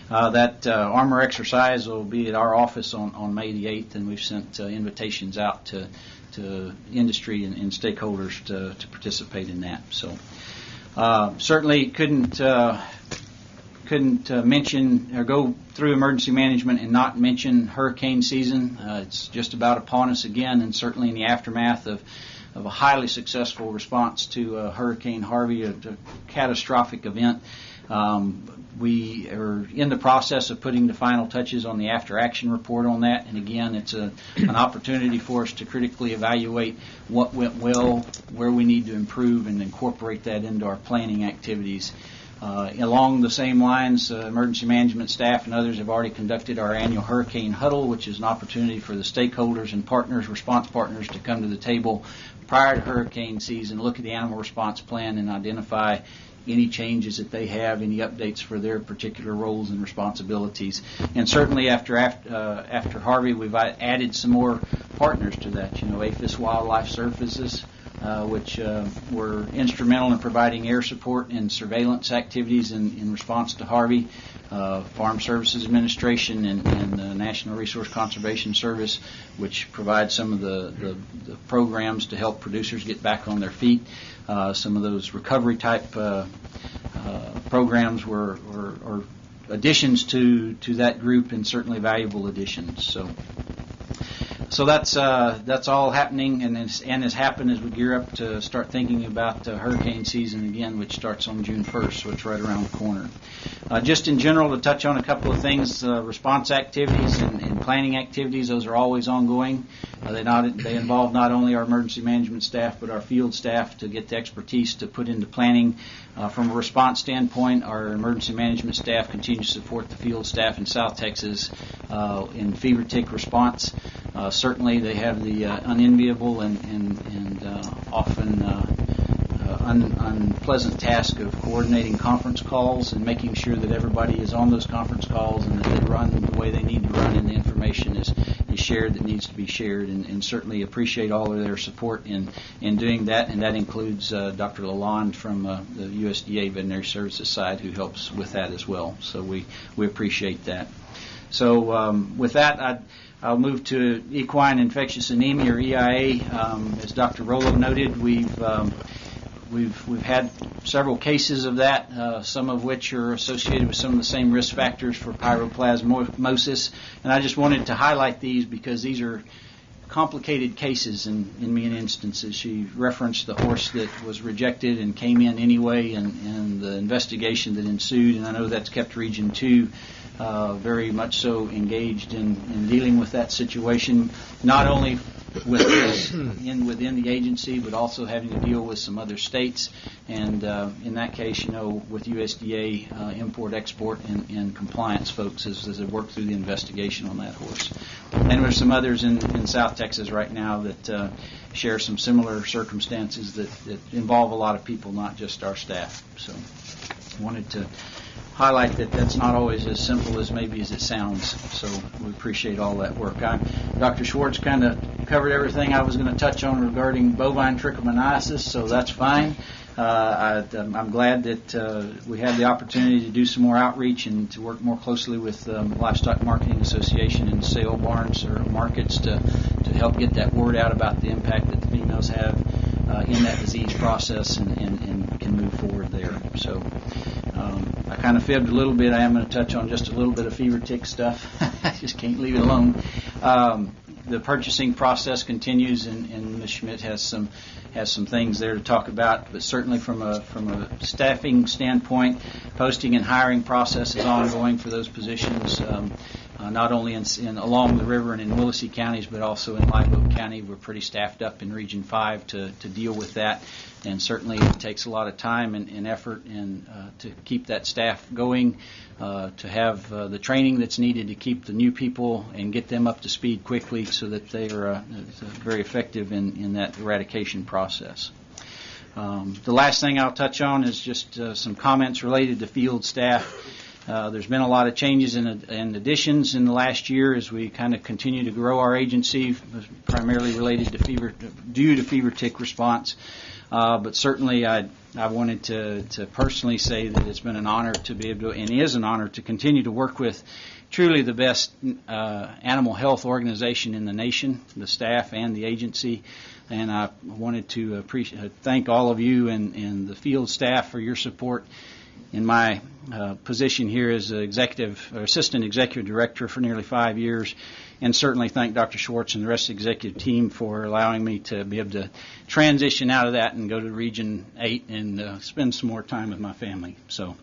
that armor exercise will be at our office on May the 8th, and we've sent invitations out to industry and stakeholders to participate in that. So certainly couldn't mention or go through emergency management and not mention hurricane season. It's just about upon us again, and certainly in the aftermath of a highly successful response to Hurricane Harvey, a catastrophic event. We are in the process of putting the final touches on the after-action report on that, and again, it's an opportunity for us to critically evaluate what went well, where we need to improve, and incorporate that into our planning activities. Along the same lines, emergency management staff and others have already conducted our annual Hurricane Huddle, which is an opportunity for the stakeholders and partners, response partners, to come to the table prior to hurricane season, look at the animal response plan, and identify any changes that they have, any updates for their particular roles and responsibilities. And certainly after Harvey, we've added some more partners to that. APHIS Wildlife Services, which were instrumental in providing air support and surveillance activities in response to Harvey. Farm Services Administration and the National Resource Conservation Service, which provides some of the programs to help producers get back on their feet. Some of those recovery type programs were additions to that group, and certainly valuable additions. So that's all happening, and has happened as we gear up to start thinking about hurricane season again, which starts on June 1st, so it's right around the corner. Just in general, to touch on a couple of things, response activities and planning activities, those are always ongoing. They involve not only our emergency management staff, but our field staff to get the expertise to put into planning. From a response standpoint, our emergency management staff continues to support the field staff in South Texas in fever tick response. Certainly they have the unenviable and often unpleasant task of coordinating conference calls and making sure that everybody is on those conference calls and that they run the way they need to run, and the information is shared that needs to be shared, and certainly appreciate all of their support in doing that, and that includes Dr. Lalonde from the USDA Veterinary Services side, who helps with that as well. So we appreciate that. So with that, I'll move to equine infectious anemia, or EIA. As Dr. Rollo noted, we've had several cases of that, some of which are associated with some of the same risk factors for pyroplasmosis. And I just wanted to highlight these because these are complicated cases in many instances. She referenced the horse that was rejected and came in anyway, and the investigation that ensued, and I know that's kept Region 2 very much so engaged in dealing with that situation, not only with us within the agency, but also having to deal with some other states, and in that case, with USDA import-export and compliance folks as they work through the investigation on that horse. And there's some others in South Texas right now that share some similar circumstances that involve a lot of people, not just our staff. So I wanted to highlight that that's not always as simple as maybe as it sounds, so we appreciate all that work. Dr. Schwartz kind of covered everything I was going to touch on regarding bovine trichomoniasis, so that's fine. I'm glad that we had the opportunity to do some more outreach and to work more closely with Livestock Marketing Association and sale barns or markets to help get that word out about the impact that the females have in that disease process and can move forward there. So I kind of fibbed a little bit. I am going to touch on just a little bit of fever tick stuff. I just can't leave it alone. The purchasing process continues, and Ms. Schmidt has some things there to talk about. But certainly from a staffing standpoint, posting and hiring process is ongoing for those positions. Not only along the river and in Willacy counties, but also in Live Oak County. We're pretty staffed up in Region 5 to deal with that, and certainly it takes a lot of time and effort and to keep that staff going, to have the training that's needed to keep the new people and get them up to speed quickly so that they are very effective in that eradication process. The last thing I'll touch on is just some comments related to field staff. There's been a lot of changes and additions in the last year as we kind of continue to grow our agency, primarily related to due to fever tick response. But certainly I wanted to personally say that it's been an honor to be able to, and is an honor to continue to work with truly the best animal health organization in the nation, the staff and the agency. And I wanted to thank all of you and the field staff for your support in my position here as assistant executive director for nearly 5 years, and certainly thank Dr. Schwartz and the rest of the executive team for allowing me to be able to transition out of that and go to Region 8 and spend some more time with my family. So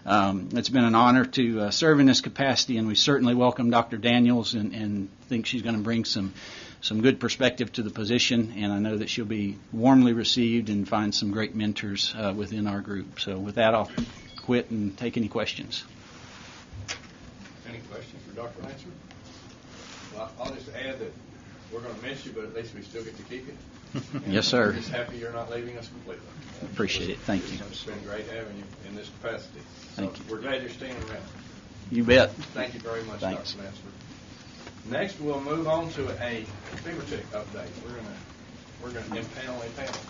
it's been an honor to serve in this capacity, and we certainly welcome Dr. Daniels and think she's going to bring some good perspective to the position, and I know that she'll be warmly received and find some great mentors within our group. So with that, I'll quit and take any questions. Any questions for Dr. Lancer? Well, I'll just add that we're going to miss you, but at least we still get to keep you. Yes, sir. We're just happy you're not leaving us completely. Appreciate it. Thank you. It's been great having you in this capacity. Thank you. We're glad you're staying around. You bet. Thank you very much, Thanks. Dr. Lancer. Next, we'll move on to a fever tick update. We're going to impanel a panel.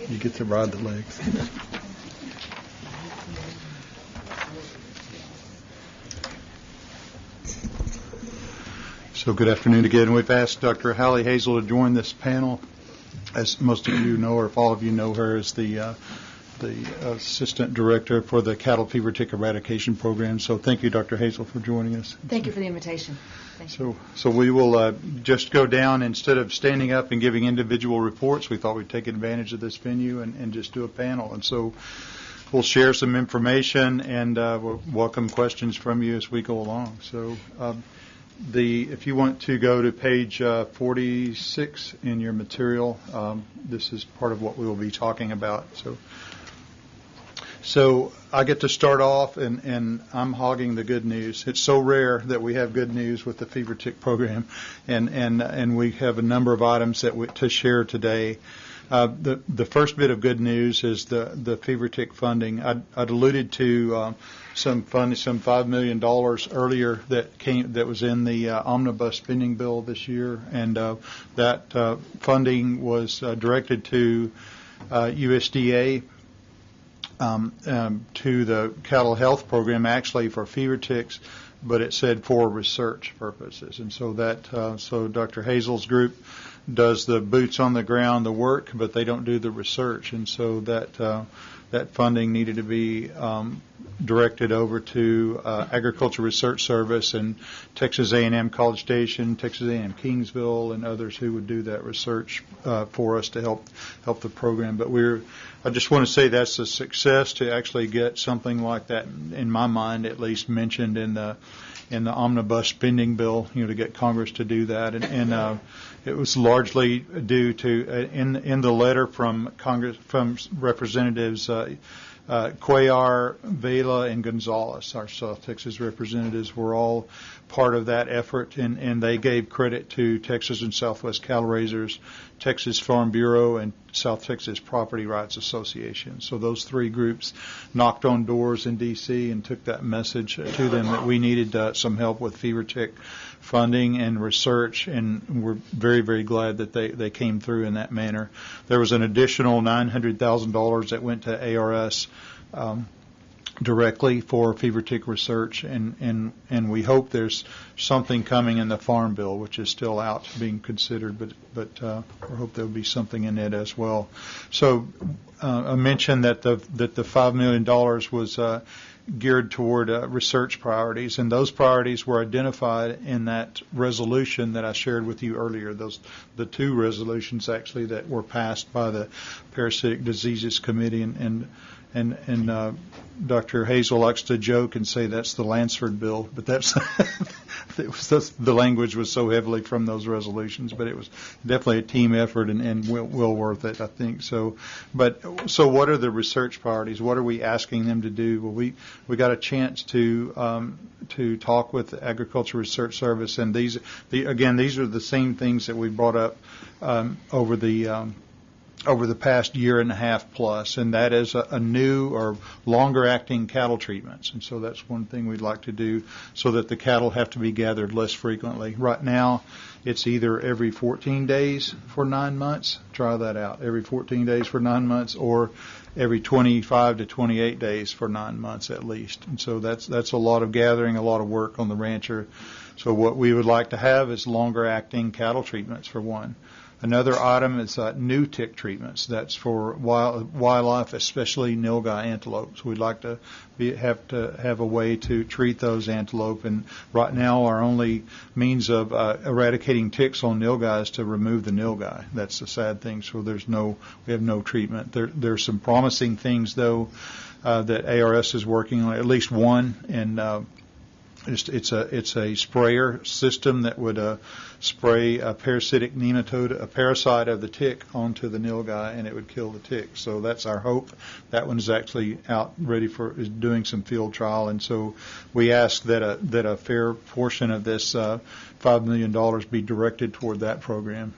You get to ride the legs. So good afternoon again. We've asked Dr. Hallie Hazel to join this panel. As most of you know, or if all of you know her, as the Assistant Director for the Cattle Fever Tick Eradication Program. So thank you, Dr. Hazel, for joining us. Thank you for the invitation. Thank you. So we will just go down, instead of standing up and giving individual reports, we thought we'd take advantage of this venue and just do a panel. And so we'll share some information and we'll welcome questions from you as we go along. So if you want to go to page 46 in your material, this is part of what we will be talking about. So I get to start off, and I'm hogging the good news. It's so rare that we have good news with the fever tick program, and we have a number of items to share today. The first bit of good news is the fever tick funding. I'd alluded to some funding, some $5 million earlier that was in the omnibus spending bill this year, and that funding was directed to USDA. To the cattle health program, actually for fever ticks, but it said for research purposes. And so so Dr. Hazel's group does the boots on the ground, the work, but they don't do the research. And so that funding needed to be directed over to Agriculture Research Service and Texas A&M College Station, Texas A&M Kingsville, and others who would do that research for us to help the program. But I just want to say that's a success to actually get something like that, in my mind at least, mentioned in the omnibus spending bill, to get Congress to do that. And it was largely due to, in the letter from Congress, from Representatives Cuellar, Vela, and Gonzalez, our South Texas representatives, were all part of that effort, and they gave credit to Texas and Southwest Cattle Raisers, Texas Farm Bureau, and South Texas Property Rights Association. So those three groups knocked on doors in D.C. and took that message to them that we needed some help with fever tick funding and research, and we're very, very glad that they came through in that manner. There was an additional $900,000 that went to ARS directly for fever tick research, and we hope there's something coming in the Farm Bill, which is still out being considered, but we hope there'll be something in it as well. So I mentioned that the $5 million was geared toward research priorities, and those priorities were identified in that resolution that I shared with you earlier. The two resolutions actually that were passed by the Parasitic Diseases Committee, and And Dr. Hazel likes to joke and say that's the Lansford bill, but that's the language was so heavily from those resolutions, but it was definitely a team effort and well worth it, I think. So what are the research priorities? What are we asking them to do? Well, we got a chance to talk with the Agriculture Research Service, and these are the same things that we brought up over the past year and a half plus, and that is a new or longer-acting cattle treatments. And so that's one thing we'd like to do so that the cattle have to be gathered less frequently. Right now, it's either every 14 days for 9 months. Try that out. Every 14 days for 9 months, or every 25 to 28 days for 9 months at least. And so that's a lot of gathering, a lot of work on the rancher. So what we would like to have is longer-acting cattle treatments for one. Another item is new tick treatments. That's for wildlife, especially nilgai antelopes. We'd like to have a way to treat those antelope. And right now, our only means of eradicating ticks on nilgai is to remove the nilgai. That's the sad thing. So we have no treatment. There's some promising things though that ARS is working on. At least one, and it's a sprayer system that would spray a parasitic nematode, a parasite of the tick, onto the nilgai, and it would kill the tick. So that's our hope. That one is actually out, is doing some field trial, and so we ask that a fair portion of this $5 million be directed toward that program,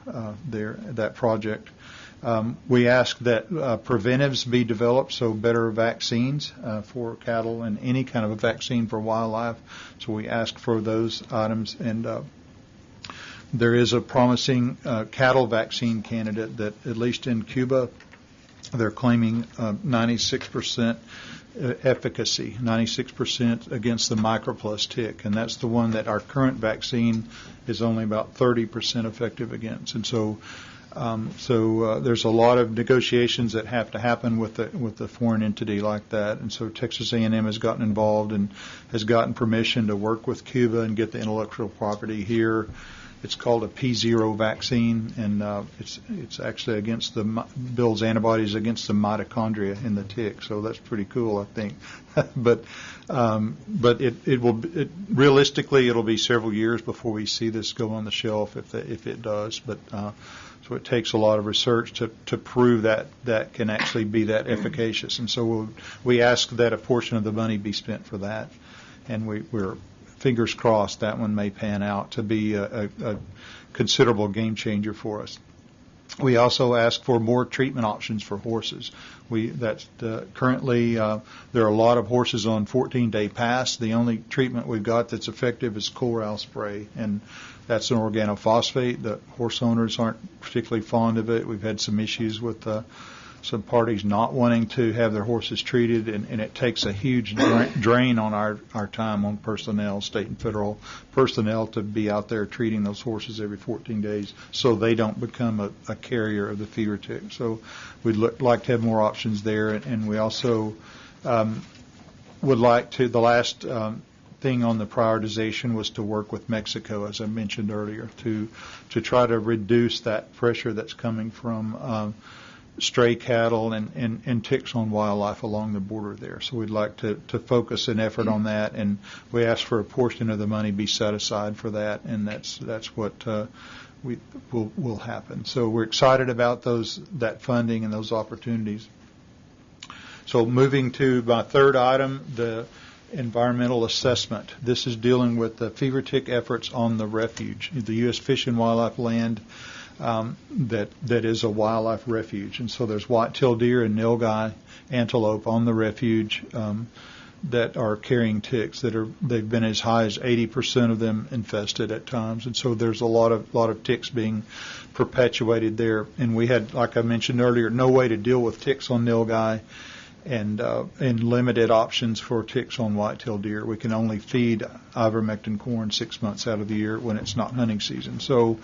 that project. We ask that preventives be developed, so better vaccines for cattle and any kind of a vaccine for wildlife. So we ask for those items, and there is a promising cattle vaccine candidate that, at least in Cuba, they're claiming 96% efficacy, 96% against the microplus tick, and that's the one that our current vaccine is only about 30% effective against. And so there's a lot of negotiations that have to happen with the foreign entity like that, and so Texas A&M has gotten involved and has gotten permission to work with Cuba and get the intellectual property here. It's called a P0 vaccine, and it's actually builds antibodies against the mitochondria in the tick, so that's pretty cool, I think. but realistically it'll be several years before we see this go on the shelf if it does. But so it takes a lot of research to prove that can actually be that efficacious, and so we ask that a portion of the money be spent for that, and we're fingers crossed that one may pan out to be a considerable game changer for us. We also ask for more treatment options for horses. Currently there are a lot of horses on 14-day pass. The only treatment we've got that's effective is Coral spray, and that's an organophosphate. The horse owners aren't particularly fond of it. We've had some issues with some parties not wanting to have their horses treated, and it takes a huge drain on our time on personnel, state and federal personnel, to be out there treating those horses every 14 days so they don't become a carrier of the fever tick. So we'd like to have more options there, and we also would like to, the last thing on the prioritization was to work with Mexico, as I mentioned earlier, to try to reduce that pressure that's coming from stray cattle and ticks on wildlife along the border there. So we'd like to focus an effort on that, and we ask for a portion of the money be set aside for that, and that's what will happen. So we're excited about that funding and those opportunities. So moving to my third item, the environmental assessment. This is dealing with the fever tick efforts on the refuge, the U.S. Fish and Wildlife land. That is a wildlife refuge, and so there's white-tailed deer and nilgai antelope on the refuge that are carrying ticks. They've been as high as 80% of them infested at times, and so there's a lot of ticks being perpetuated there. And we had, like I mentioned earlier, no way to deal with ticks on nilgai, and limited options for ticks on white-tailed deer. We can only feed ivermectin corn 6 months out of the year when it's not hunting season. So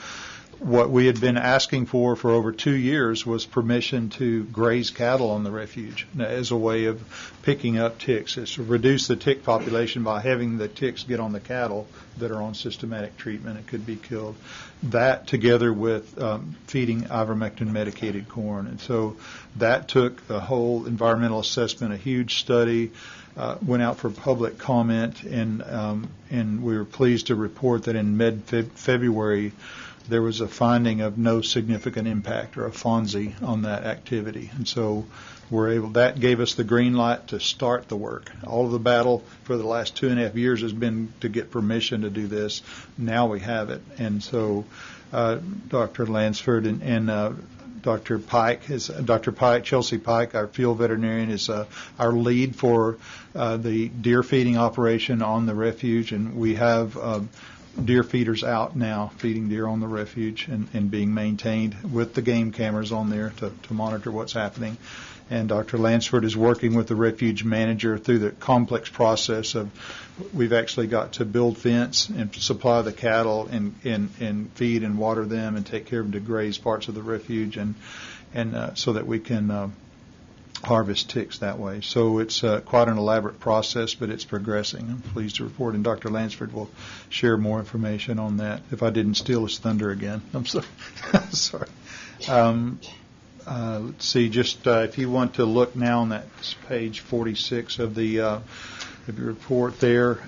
what we had been asking for over 2 years was permission to graze cattle on the refuge as a way of picking up ticks. It's to reduce the tick population by having the ticks get on the cattle that are on systematic treatment and could be killed. That together with feeding ivermectin medicated corn. And so that took a whole environmental assessment, a huge study, went out for public comment, and we were pleased to report that in mid-February there was a finding of no significant impact or a FONSI on that activity. And so that gave us the green light to start the work. All of the battle for the last 2.5 years has been to get permission to do this. Now we have it. And so Dr. Lansford and Dr. Pike, Chelsea Pike, our field veterinarian, is our lead for the deer feeding operation on the refuge, and we have deer feeders out now feeding deer on the refuge and being maintained with the game cameras on there to monitor what's happening. And Dr. Lansford is working with the refuge manager through the complex process of we've actually got to build fence and supply the cattle and feed and water them and take care of them to graze parts of the refuge and so that we can harvest ticks that way. So it's quite an elaborate process, but it's progressing. I'm pleased to report, and Dr. Lansford will share more information on that. If I didn't steal his thunder again, I'm sorry. Sorry. Let's see, just if you want to look now on that page 46 of the report there,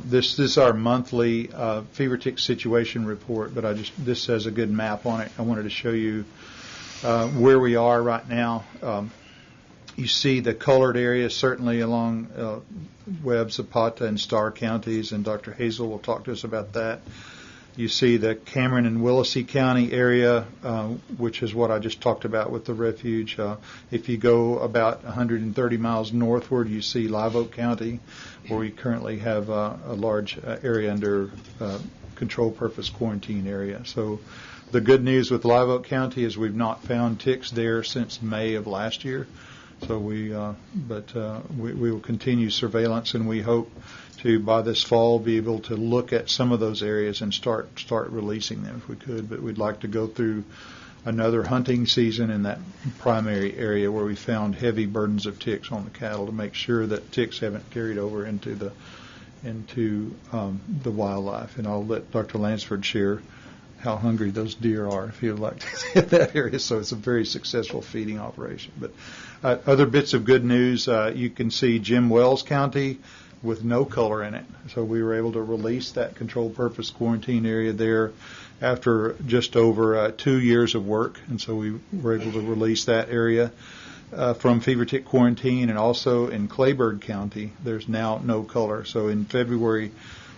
this is our monthly fever tick situation report, but this has a good map on it. I wanted to show you where we are right now. You see the colored areas certainly along Webb, Zapata, and Starr counties, and Dr. Hazel will talk to us about that. You see the Cameron and Willacy County area, which is what I just talked about with the refuge. If you go about 130 miles northward, you see Live Oak County, where we currently have a large area under control purpose quarantine area. So the good news with Live Oak County is we've not found ticks there since May of last year. So we will continue surveillance, and we hope to, by this fall, be able to look at some of those areas and start releasing them if we could. But we'd like to go through another hunting season in that primary area where we found heavy burdens of ticks on the cattle to make sure that ticks haven't carried over into the wildlife. And I'll let Dr. Lansford share how hungry those deer are if you'd like to hit that area. So it's a very successful feeding operation. But other bits of good news, you can see Jim Wells County with no color in it. So we were able to release that controlled purpose quarantine area there after just over 2 years of work. And so we were able to release that area from fever tick quarantine. And also in Clayburgh County, there's now no color. So in February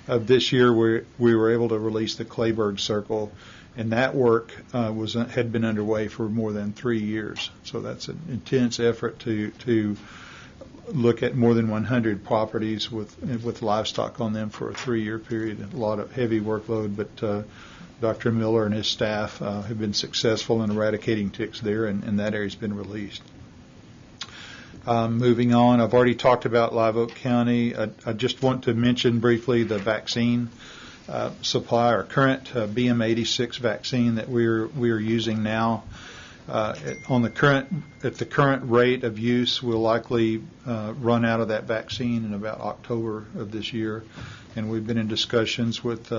of this year, we were able to release the Clayburgh Circle, and that work had been underway for more than 3 years. So that's an intense effort to look at more than 100 properties with livestock on them for a 3-year period. A lot of heavy workload, but Dr. Miller and his staff have been successful in eradicating ticks there, and that area's been released. Moving on, I've already talked about Live Oak County. I just want to mention briefly the vaccine supply, our current BM86 vaccine that we're using now. At the current rate of use, we'll likely run out of that vaccine in about October of this year, and we've been in discussions with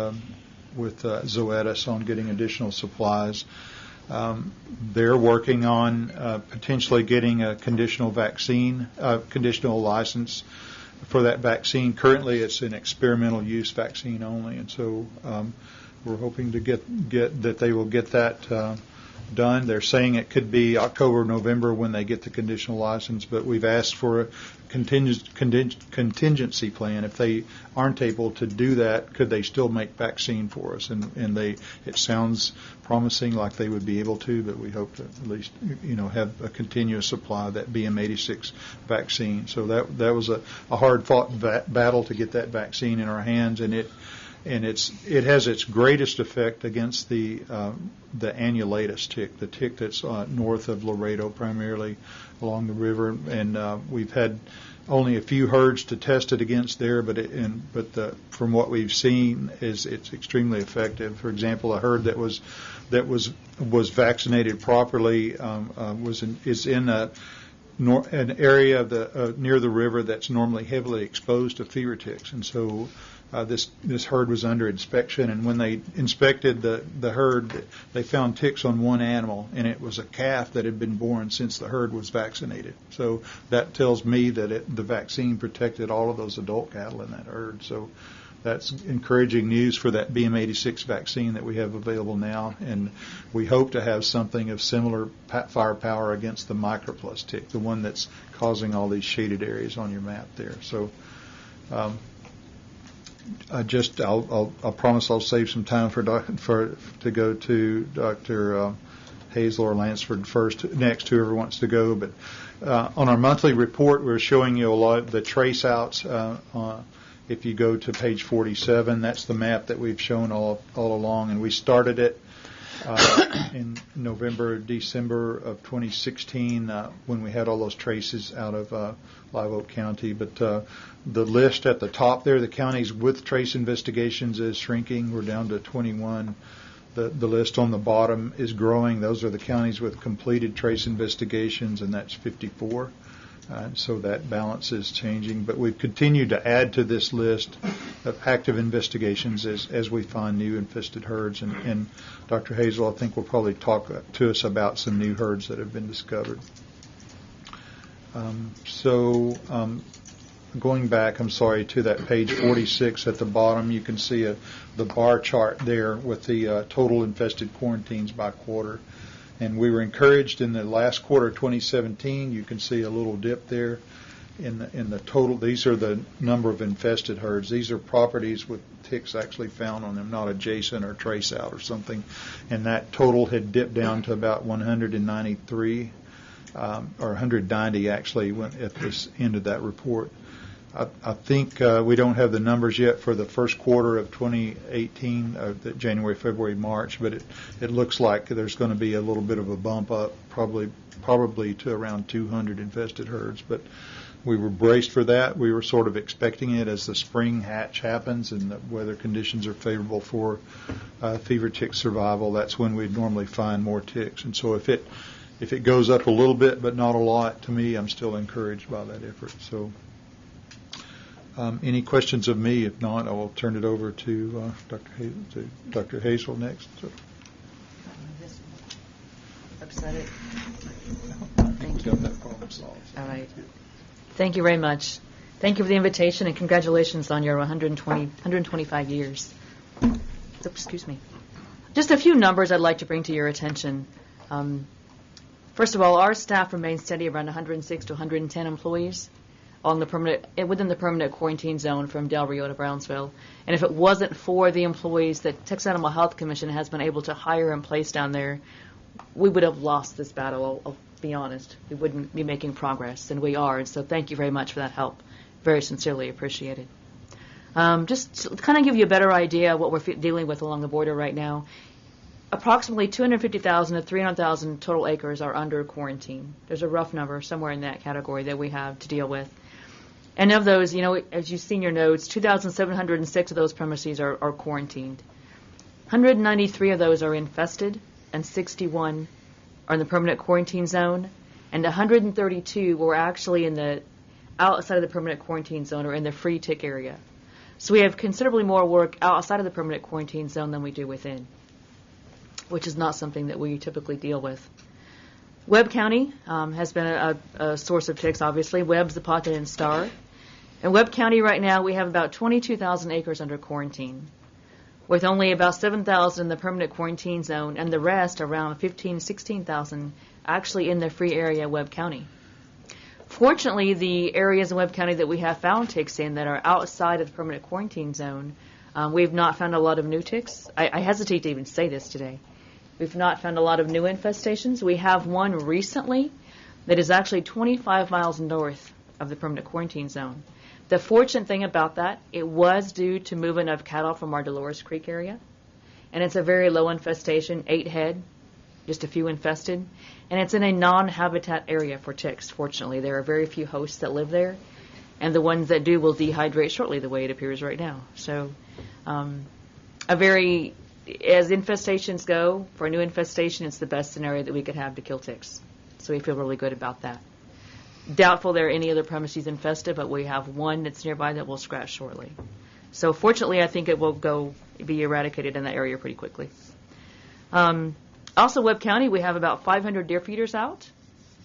Zoetis on getting additional supplies. They're working on potentially getting a conditional license for that vaccine. Currently, it's an experimental use vaccine only, and so we're hoping to get that they will get that done. They're saying it could be October, November when they get the conditional license, but we've asked for a contingency plan. If they aren't able to do that, could they still make vaccine for us? And it sounds promising like they would be able to, but we hope to at least have a continuous supply of that BM86 vaccine. So that was a hard-fought battle to get that vaccine in our hands, and it has its greatest effect against the annulatus tick, the tick that's north of Laredo, primarily along the river. And we've had only a few herds to test it against there, but from what we've seen is it's extremely effective. For example, a herd that was vaccinated properly is in an area of near the river that's normally heavily exposed to fever ticks, and so this herd was under inspection. And when they inspected the herd, they found ticks on one animal, and it was a calf that had been born since the herd was vaccinated. So that tells me that the vaccine protected all of those adult cattle in that herd. So that's encouraging news for that BM86 vaccine that we have available now, and we hope to have something of similar firepower against the microplus tick, the one that's causing all these shaded areas on your map there. So I'll promise I'll save some time to go to Dr. Hazel or Lansford next, whoever wants to go. But on our monthly report, we're showing you a lot of the trace outs. If you go to page 47, that's the map that we've shown all along, and we started it in November, December of 2016 when we had all those traces out of Live Oak County. But the list at the top there, the counties with trace investigations, is shrinking. We're down to 21. The list on the bottom is growing. Those are the counties with completed trace investigations, and that's 54. So that balance is changing, but we've continued to add to this list of active investigations as we find new infested herds. And Dr. Hazel, I think, will probably talk to us about some new herds that have been discovered. Going back, to that page 46 at the bottom, you can see the bar chart there with the total infested quarantines by quarter. And we were encouraged in the last quarter of 2017. You can see a little dip there in the total. These are the number of infested herds. These are properties with ticks actually found on them, not adjacent or trace out or something. And that total had dipped down to about 193, or 190 actually at this end of that report. I think we don't have the numbers yet for the first quarter of 2018, January, February, March, but it looks like there's going to be a little bit of a bump up, probably to around 200 infested herds. But we were braced for that. We were sort of expecting it as the spring hatch happens and the weather conditions are favorable for fever tick survival. That's when we'd normally find more ticks. And so if it goes up a little bit but not a lot, to me, I'm still encouraged by that effort. So. Any questions of me? If not, I will turn it over to Dr. Hazel next. So. Thank you. All right. Thank you very much. Thank you for the invitation, and congratulations on your 125 years. Excuse me. Just a few numbers I'd like to bring to your attention. First of all, our staff remains steady around 106 to 110 employees within the permanent quarantine zone from Del Rio to Brownsville. And if it wasn't for the employees that Texas Animal Health Commission has been able to hire and place down there, we would have lost this battle. I'll be honest. We wouldn't be making progress, and we are. And so thank you very much for that help. Very sincerely appreciated. Just to kind of give you a better idea of what we're dealing with along the border right now, approximately 250,000 to 300,000 total acres are under quarantine. There's a rough number somewhere in that category that we have to deal with. And of those, as you've seen your notes, 2,706 of those premises are quarantined. 193 of those are infested, and 61 are in the permanent quarantine zone, and 132 were actually outside of the permanent quarantine zone or in the free tick area. So we have considerably more work outside of the permanent quarantine zone than we do within, which is not something that we typically deal with. Webb County has been a source of ticks, obviously. Webb's the Pathogenic star. In Webb County right now, we have about 22,000 acres under quarantine, with only about 7,000 in the permanent quarantine zone, and the rest, around 15,000, 16,000, actually in the free area of Webb County. Fortunately, the areas in Webb County that we have found ticks in that are outside of the permanent quarantine zone, we've not found a lot of new ticks. I hesitate to even say this today. We've not found a lot of new infestations. We have one recently that is actually 25 miles north of the permanent quarantine zone. The fortunate thing about that, it was due to movement of cattle from our Dolores Creek area. And it's a very low infestation, 8 head, just a few infested. And it's in a non-habitat area for ticks, fortunately. There are very few hosts that live there. and the ones that do will dehydrate shortly, the way it appears right now. So as infestations go, for a new infestation, it's the best scenario that we could have to kill ticks. So we feel really good about that. Doubtful there are any other premises infested, but we have one that's nearby that will scratch shortly. So fortunately, I think it will be eradicated in that area pretty quickly. Also, Webb County, we have about 500 deer feeders out,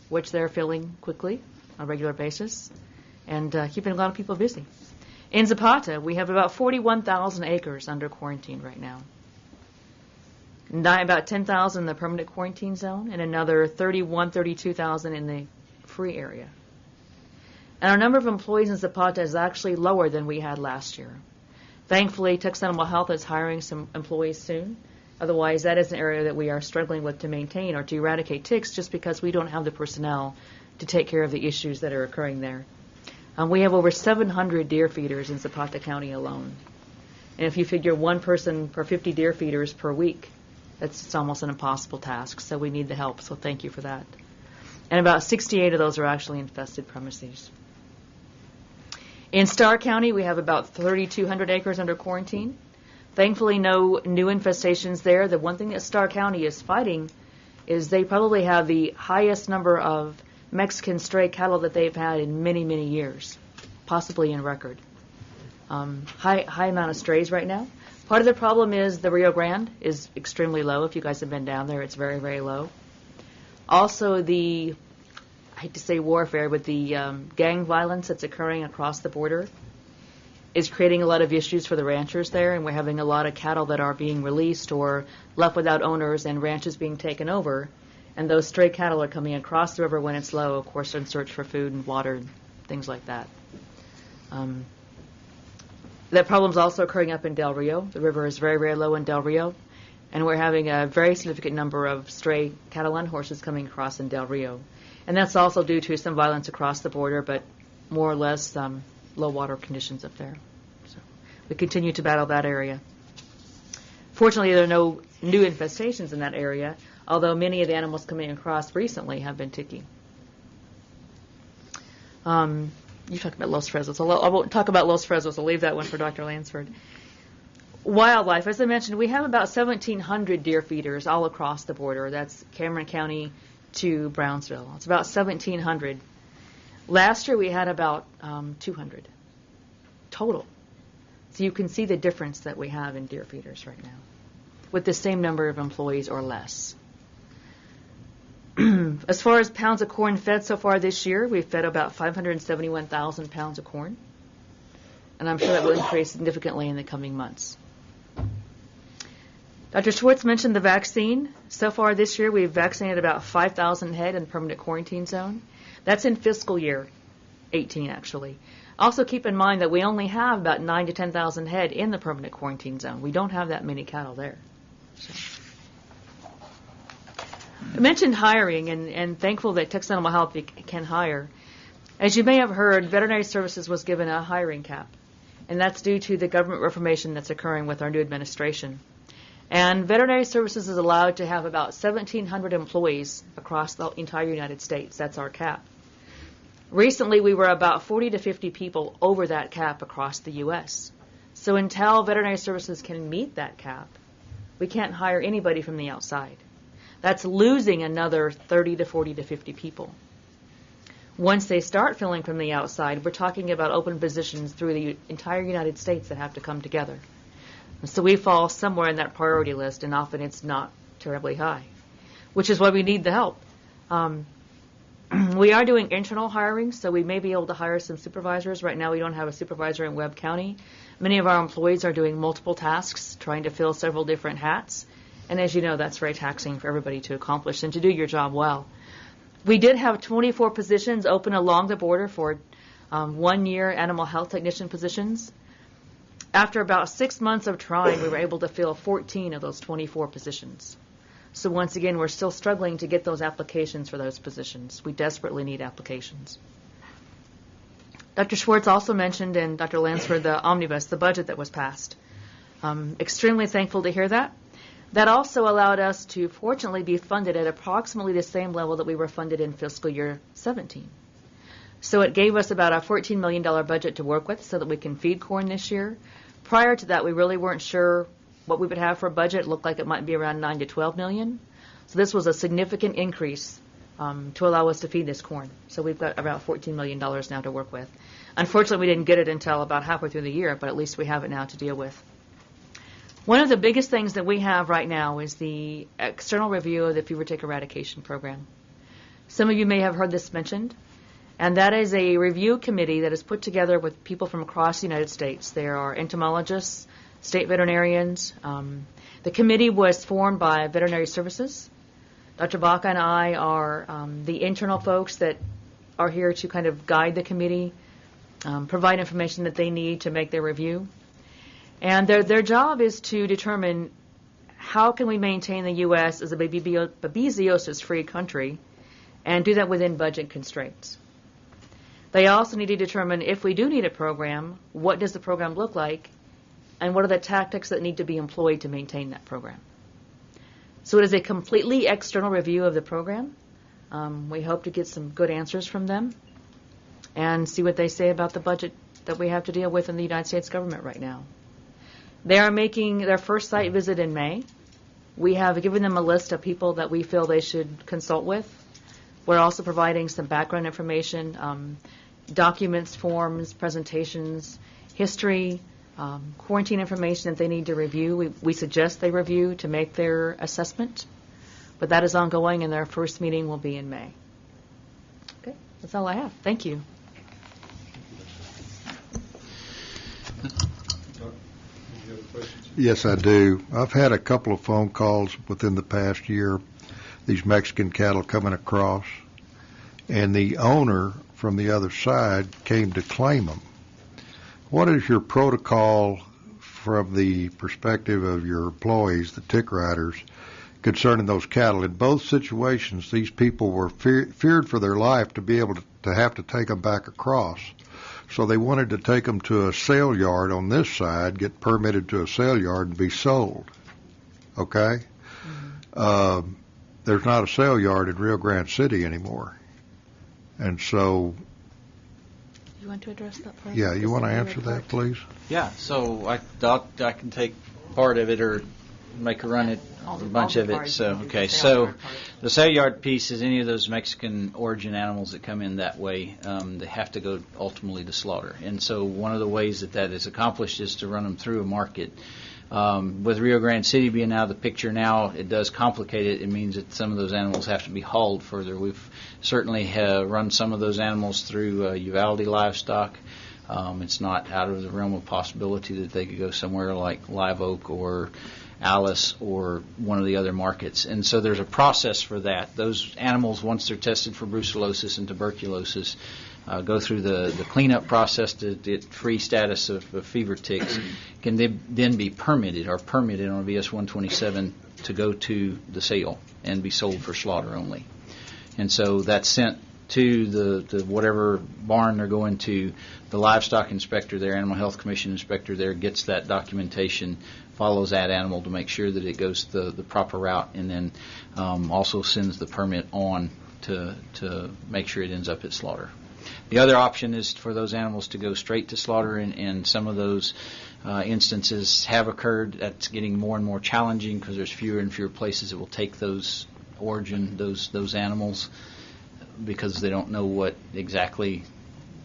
which they're filling quickly on a regular basis, and keeping a lot of people busy. In Zapata, we have about 41,000 acres under quarantine right now. About 10,000 in the permanent quarantine zone, and another 32,000 in the free area. And our number of employees in Zapata is actually lower than we had last year. Thankfully, Texas Animal Health is hiring some employees soon. Otherwise, that is an area that we are struggling with to maintain or to eradicate ticks, just because we don't have the personnel to take care of the issues that are occurring there. We have over 700 deer feeders in Zapata County alone. And if you figure one person per 50 deer feeders per week, it's almost an impossible task. So we need the help. So thank you for that. And about 68 of those are actually infested premises. In Starr County, we have about 3,200 acres under quarantine. Thankfully, no new infestations there. The one thing that Starr County is fighting is they probably have the highest number of Mexican stray cattle that they've had in many, many years, possibly in record. High amount of strays right now. Part of the problem is the Rio Grande is extremely low. If you guys have been down there, it's very, very low. Also, I hate to say warfare, but the gang violence that's occurring across the border is creating a lot of issues for the ranchers there, and we're having a lot of cattle that are being released or left without owners and ranches being taken over, and those stray cattle are coming across the river when it's low, of course, in search for food and water and things like that. That problem's also occurring up in Del Rio. The river is very, very low in Del Rio, and we're having a very significant number of stray cattle and horses coming across in Del Rio. And that's also due to some violence across the border, but more or less low water conditions up there. So we continue to battle that area. Fortunately, there are no new infestations in that area, although many of the animals coming across recently have been ticky. You talked about Los Fresnos. I won't talk about Los Fresnos. I'll leave that one for Dr. Lansford. Wildlife, as I mentioned, we have about 1,700 deer feeders all across the border. That's Cameron County to Brownsville. It's about 1,700. Last year we had about 200 total. So you can see the difference that we have in deer feeders right now with the same number of employees or less. As far as pounds of corn fed so far this year, we've fed about 571,000 pounds of corn. And I'm sure that will increase significantly in the coming months. Dr. Schwartz mentioned the vaccine. So far this year, we've vaccinated about 5,000 head in the permanent quarantine zone. That's in fiscal year 18, actually. Also keep in mind that we only have about 9,000 to 10,000 head in the permanent quarantine zone. We don't have that many cattle there. So. I mentioned hiring, and thankful that Texas Animal Health can hire. As you may have heard, Veterinary Services was given a hiring cap, and that's due to the government reformation that's occurring with our new administration. And Veterinary Services is allowed to have about 1,700 employees across the entire United States. That's our cap. Recently, we were about 40 to 50 people over that cap across the U.S. So until Veterinary Services can meet that cap, we can't hire anybody from the outside. That's losing another 30 to 40 to 50 people. Once they start filling from the outside, we're talking about open positions through the entire United States that have to come together. So we fall somewhere in that priority list, and often it's not terribly high, which is why we need the help. We are doing internal hiring, so we may be able to hire some supervisors. Right now we don't have a supervisor in Webb County. Many of our employees are doing multiple tasks, trying to fill several different hats. And as you know, that's very taxing for everybody to accomplish and to do your job well. We did have 24 positions open along the border for 1-year animal health technician positions. After about 6 months of trying, we were able to fill 14 of those 24 positions. So once again, we're still struggling to get those applications for those positions. We desperately need applications. Dr. Schwartz also mentioned, and Dr. Lansford, the omnibus, the budget that was passed. Extremely thankful to hear that. That also allowed us to, fortunately, be funded at approximately the same level that we were funded in fiscal year 17. So it gave us about a $14 million budget to work with so that we can feed corn this year. Prior to that, we really weren't sure what we would have for a budget. It looked like it might be around 9 to 12 million. So this was a significant increase to allow us to feed this corn. So we've got about $14 million now to work with. Unfortunately, we didn't get it until about halfway through the year, but at least we have it now to deal with. One of the biggest things that we have right now is the external review of the fever tick eradication program. Some of you may have heard this mentioned, and that is a review committee that is put together with people from across the United States. There are entomologists, state veterinarians. The committee was formed by Veterinary Services. Dr. Baca and I are the internal folks that are here to kind of guide the committee, provide information that they need to make their review. And their job is to determine how can we maintain the U.S. as a babesiosis-free country and do that within budget constraints. They also need to determine if we do need a program, what does the program look like, and what are the tactics that need to be employed to maintain that program. So it is a completely external review of the program. We hope to get some good answers from them and see what they say about the budget that we have to deal with in the United States government right now. They are making their first site visit in May. We have given them a list of people that we feel they should consult with. We're also providing some background information, documents, forms, presentations, history, quarantine information that they need to review. We suggest they review to make their assessment, but that is ongoing, and their first meeting will be in May. Okay, that's all I have. Thank you. Yes, I do. I've had a couple of phone calls within the past year, these Mexican cattle coming across, and the owner from the other side came to claim them. What is your protocol from the perspective of your employees, the tick riders, concerning those cattle? In both situations, these people were feared for their life to be able to have to take them back across. So they wanted to take them to a sale yard on this side, get permitted to a sale yard, and be sold. Okay? Mm-hmm. There's not a sale yard in Rio Grande City anymore. And so... You want to address that part? Yeah, you want to answer that, please? Yeah, so I can take part of it or make a run at a bunch of it. So, okay, so the sale yard piece is any of those Mexican origin animals that come in that way. They have to go ultimately to slaughter. And so one of the ways that is accomplished is to run them through a market. With Rio Grande City being out of the picture now, it does complicate it. It means that some of those animals have to be hauled further. We've certainly run some of those animals through Uvalde livestock. It's not out of the realm of possibility that they could go somewhere like Live Oak or Alice or one of the other markets. And so there's a process for that. Those animals, once they're tested for brucellosis and tuberculosis, go through the cleanup process to get free status of fever ticks, can then be permitted on a VS-127 to go to the sale and be sold for slaughter only. And so that's sent to the whatever barn they're going to. The livestock inspector there, animal health commission inspector there, gets that documentation, follows that animal to make sure that it goes the proper route, and then also sends the permit on to make sure it ends up at slaughter. The other option is for those animals to go straight to slaughter, and some of those instances have occurred. That's getting more and more challenging because there's fewer and fewer places that will take those animals because they don't know what exactly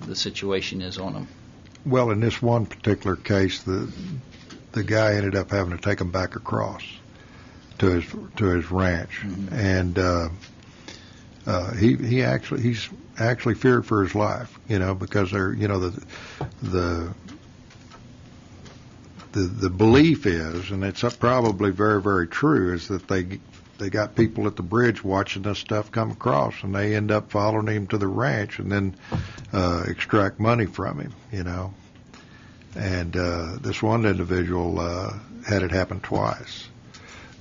the situation is on them. Well, in this one particular case, the guy ended up having to take them back across to his ranch, mm-hmm. And he's actually feared for his life, because they're, the belief is, and it's probably very, very true, is that they got people at the bridge watching this stuff come across, and they end up following him to the ranch and then extract money from him, And this one individual had it happen twice.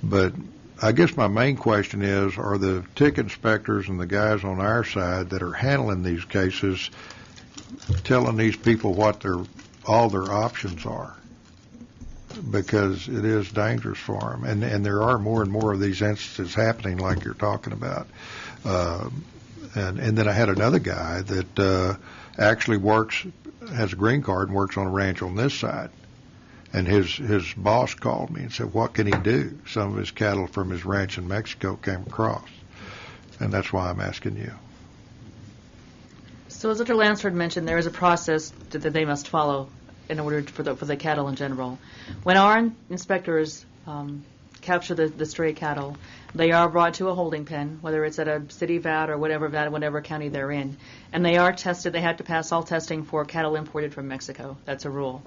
But I guess my main question is, are the tick inspectors and the guys on our side that are handling these cases telling these people what all their options are? Because it is dangerous for them. And there are more and more of these instances happening like you're talking about. And then I had another guy that actually has a green card and works on a ranch on this side. And his boss called me and said, what can he do? Some of his cattle from his ranch in Mexico came across. And that's why I'm asking you. So as Dr. Lansford mentioned, there is a process that they must follow in order for the cattle in general. When our inspectors capture the stray cattle, they are brought to a holding pen, whether it's at a city vat or whatever county they're in, and they are tested. They have to pass all testing for cattle imported from Mexico. That's a rule.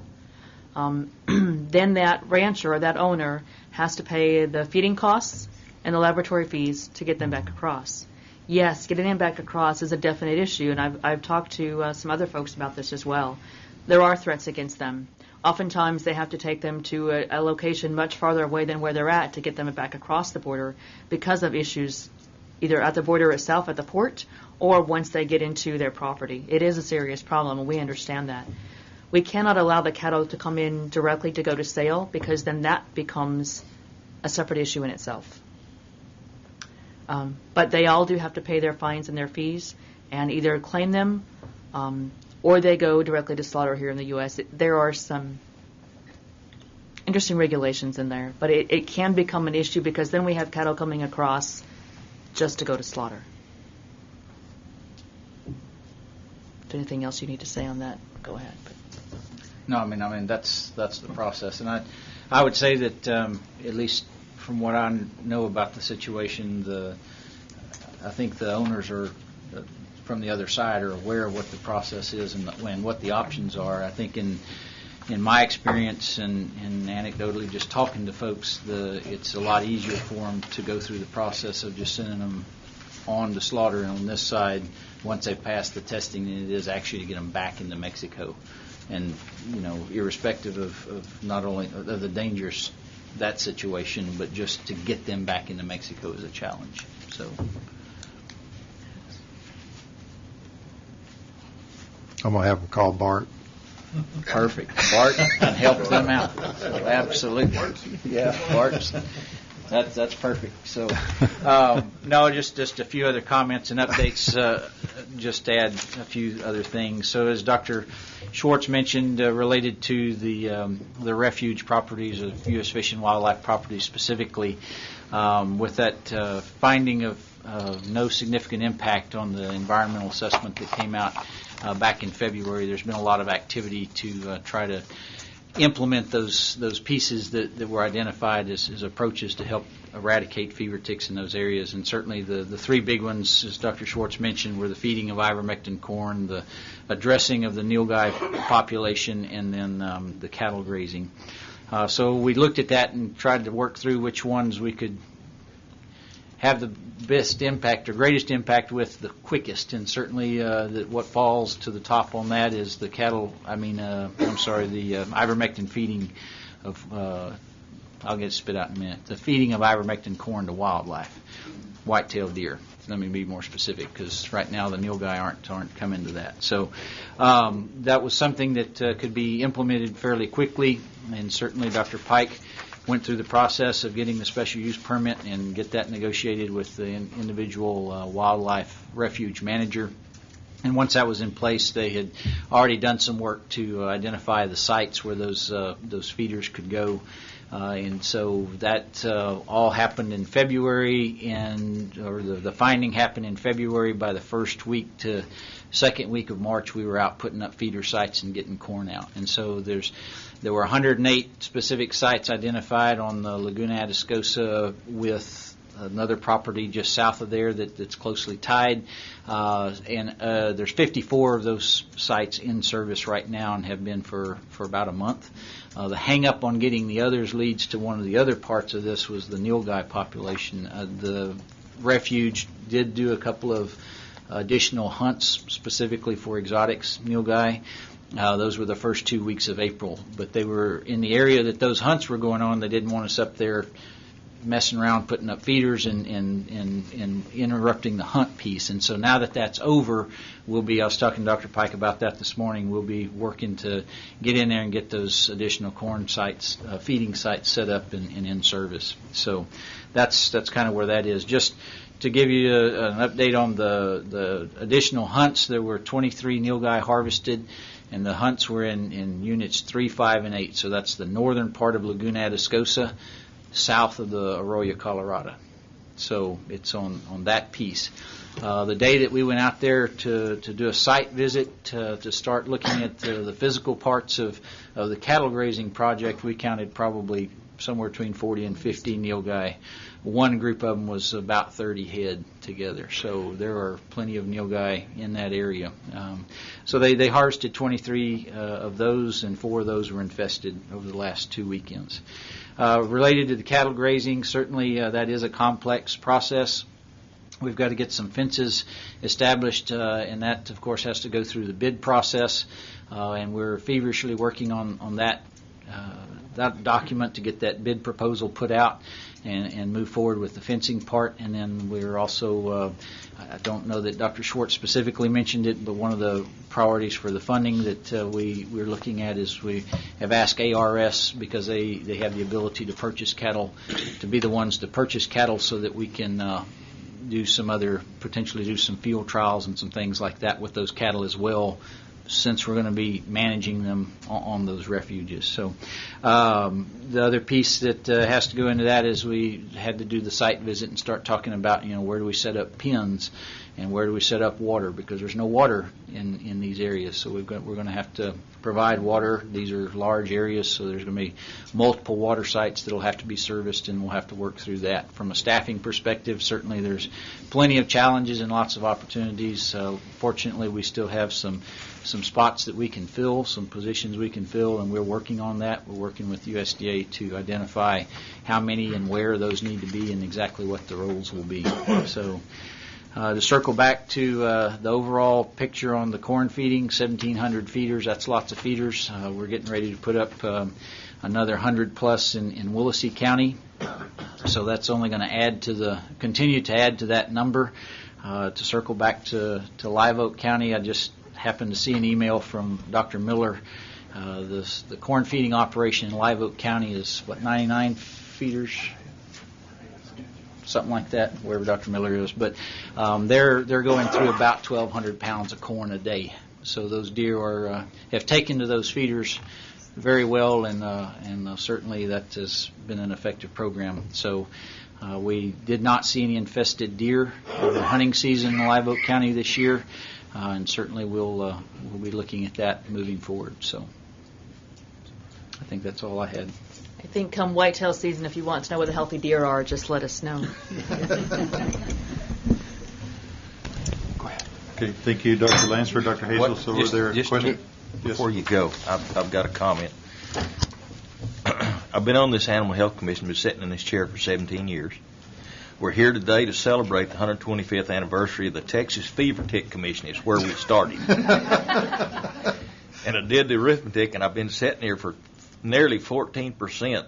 Then that rancher or that owner has to pay the feeding costs and the laboratory fees to get them back across. Yes, getting them back across is a definite issue, and I've talked to some other folks about this as well. There are threats against them. Oftentimes they have to take them to a location much farther away than where they're at to get them back across the border because of issues either at the border itself at the port or once they get into their property. It is a serious problem, and we understand that. We cannot allow the cattle to come in directly to go to sale because then that becomes a separate issue in itself. But they all do have to pay their fines and their fees and either claim them or they go directly to slaughter here in the U.S. There are some interesting regulations in there, but it can become an issue because then we have cattle coming across just to go to slaughter. Is there anything else you need to say on that? Go ahead. No, I mean that's the process, and I would say that at least from what I know about the situation, I think the owners are from the other side are aware of what the process is and what the options are. I think in my experience and anecdotally just talking to folks, it's a lot easier for them to go through the process of just sending them on to slaughter on this side once they pass the testing than it is actually to get them back into Mexico. And, irrespective of not only of the dangers that situation, but just to get them back into Mexico is a challenge. So I'm going to have them call Bart. Perfect. Bart can help them out. So absolutely. Yeah, Bart's. That's perfect. So, no, just a few other comments and updates. Just to add a few other things. So, as Dr. Schwartz mentioned, related to the refuge properties of U.S. Fish and Wildlife properties specifically, with that finding of no significant impact on the environmental assessment that came out back in February, there's been a lot of activity to try to implement those pieces that were identified as approaches to help eradicate fever ticks in those areas. And certainly the three big ones, as Dr. Schwartz mentioned, were the feeding of ivermectin corn, the addressing of the nilgai population, and then the cattle grazing. So we looked at that and tried to work through which ones we could have the best impact or greatest impact with the quickest, and certainly what falls to the top on that is the ivermectin feeding of, I'll get it spit out in a minute, the feeding of ivermectin corn to wildlife, white-tailed deer. Let me be more specific because right now the nilgai aren't coming to that. So that was something that could be implemented fairly quickly, and certainly Dr. Pike went through the process of getting the special use permit and get that negotiated with the individual wildlife refuge manager. And once that was in place, they had already done some work to identify the sites where those feeders could go. And so that all happened in February, or the finding happened in February. By the first week to second week of March, we were out putting up feeder sites and getting corn out. And so there were 108 specific sites identified on the Laguna Atascosa with another property just south of there that's closely tied. And there's 54 of those sites in service right now and have been for about a month. The hang-up on getting the others leads to one of the other parts of this was the nilgai population. The refuge did do a couple of additional hunts specifically for exotics nilgai. Those were the first 2 weeks of April, but they were in the area that those hunts were going on. They didn't want us up there messing around putting up feeders and interrupting the hunt piece. And so now that that's over, I was talking to Dr. Pike about that this morning, we'll be working to get in there and get those additional corn sites, feeding sites set up and in service. So that's kind of where that is. Just to give you an update on the additional hunts, there were 23 nilgai harvested, and the hunts were in units 3, 5, and 8. So that's the northern part of Laguna Atascosa, south of the Arroyo Colorado. So it's on that piece. The day that we went out there to do a site visit to start looking at the physical parts of the cattle grazing project, we counted probably somewhere between 40 and 50 nilgai. One group of them was about 30 head together. So there are plenty of nilgai in that area. So they harvested 23 of those, and 4 of those were infested over the last 2 weekends. Related to the cattle grazing, certainly that is a complex process. We've got to get some fences established, and that, of course, has to go through the bid process, and we're feverishly working on that document to get that bid proposal put out and move forward with the fencing part. And then we're also, I don't know that Dr. Schwartz specifically mentioned it, but one of the priorities for the funding that we're looking at is we have asked ARS, because they have the ability to purchase cattle, to be the ones to purchase cattle so that we can potentially do some field trials and some things like that with those cattle as well, since we're going to be managing them on those refuges. So the other piece that has to go into that is we had to do the site visit and start talking about, where do we set up pens and where do we set up water, because there's no water in these areas. So we're going to have to provide water. These are large areas, so there's going to be multiple water sites that will have to be serviced, and we'll have to work through that. From a staffing perspective, certainly there's plenty of challenges and lots of opportunities. Fortunately, we still have some spots that we can fill, some positions we can fill, and we're working on that. We're working with USDA to identify how many and where those need to be and exactly what the roles will be. So to circle back to the overall picture on the corn feeding, 1,700 feeders, that's lots of feeders. We're getting ready to put up another 100 plus in Willacy County. So that's only going to continue to add to that number. To circle back to Live Oak County, I just happened to see an email from Dr. Miller. The corn feeding operation in Live Oak County is, 99 feeders? Something like that, wherever Dr. Miller is. But they're going through about 1,200 pounds of corn a day. So those deer have taken to those feeders very well, and certainly that has been an effective program. So we did not see any infested deer over the hunting season in Live Oak County this year. And certainly we'll be looking at that moving forward. So I think that's all I had. I think come whitetail season, if you want to know where the healthy deer are, just let us know. Okay, thank you, Dr. Lansford. Dr. Hazels over there. Question? Before you go, I've got a comment. I've been on this Animal Health Commission, been sitting in this chair for 17 years. We're here today to celebrate the 125th anniversary of the Texas Fever Tick Commission. It's where we started. And I did the arithmetic, and I've been sitting here for nearly 14%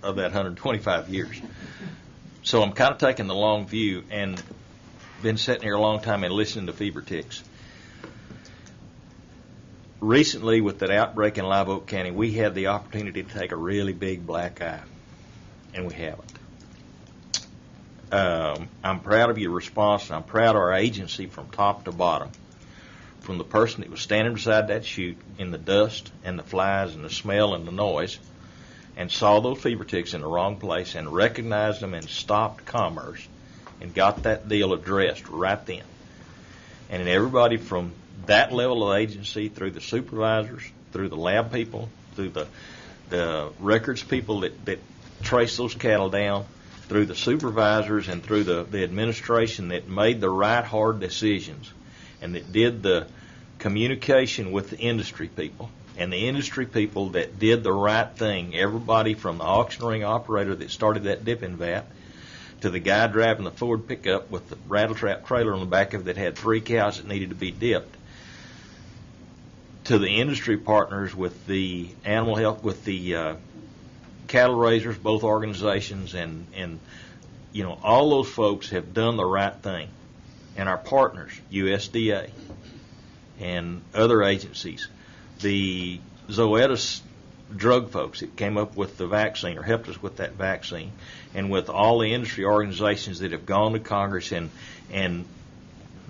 of that 125 years. So I'm kind of taking the long view and been sitting here a long time and listening to fever ticks. Recently, with that outbreak in Live Oak County, we had the opportunity to take a really big black eye, and we haven't. I'm proud of your response, and I'm proud of our agency from top to bottom. From the person that was standing beside that chute in the dust and the flies and the smell and the noise and saw those fever ticks in the wrong place and recognized them and stopped commerce and got that deal addressed right then. And then everybody from that level of agency, through the supervisors, through the lab people, through the records people that trace those cattle down, through the supervisors and through the administration that made the right hard decisions and that did the communication with the industry people, and the industry people that did the right thing, everybody from the auction ring operator that started that dipping vat to the guy driving the Ford pickup with the rattle trap trailer on the back of it that had 3 cows that needed to be dipped, to the industry partners with the animal health, with the cattle raisers, both organizations, and all those folks have done the right thing. And our partners, USDA and other agencies, the Zoetis drug folks that came up with the vaccine or helped us with that vaccine, and with all the industry organizations that have gone to Congress, and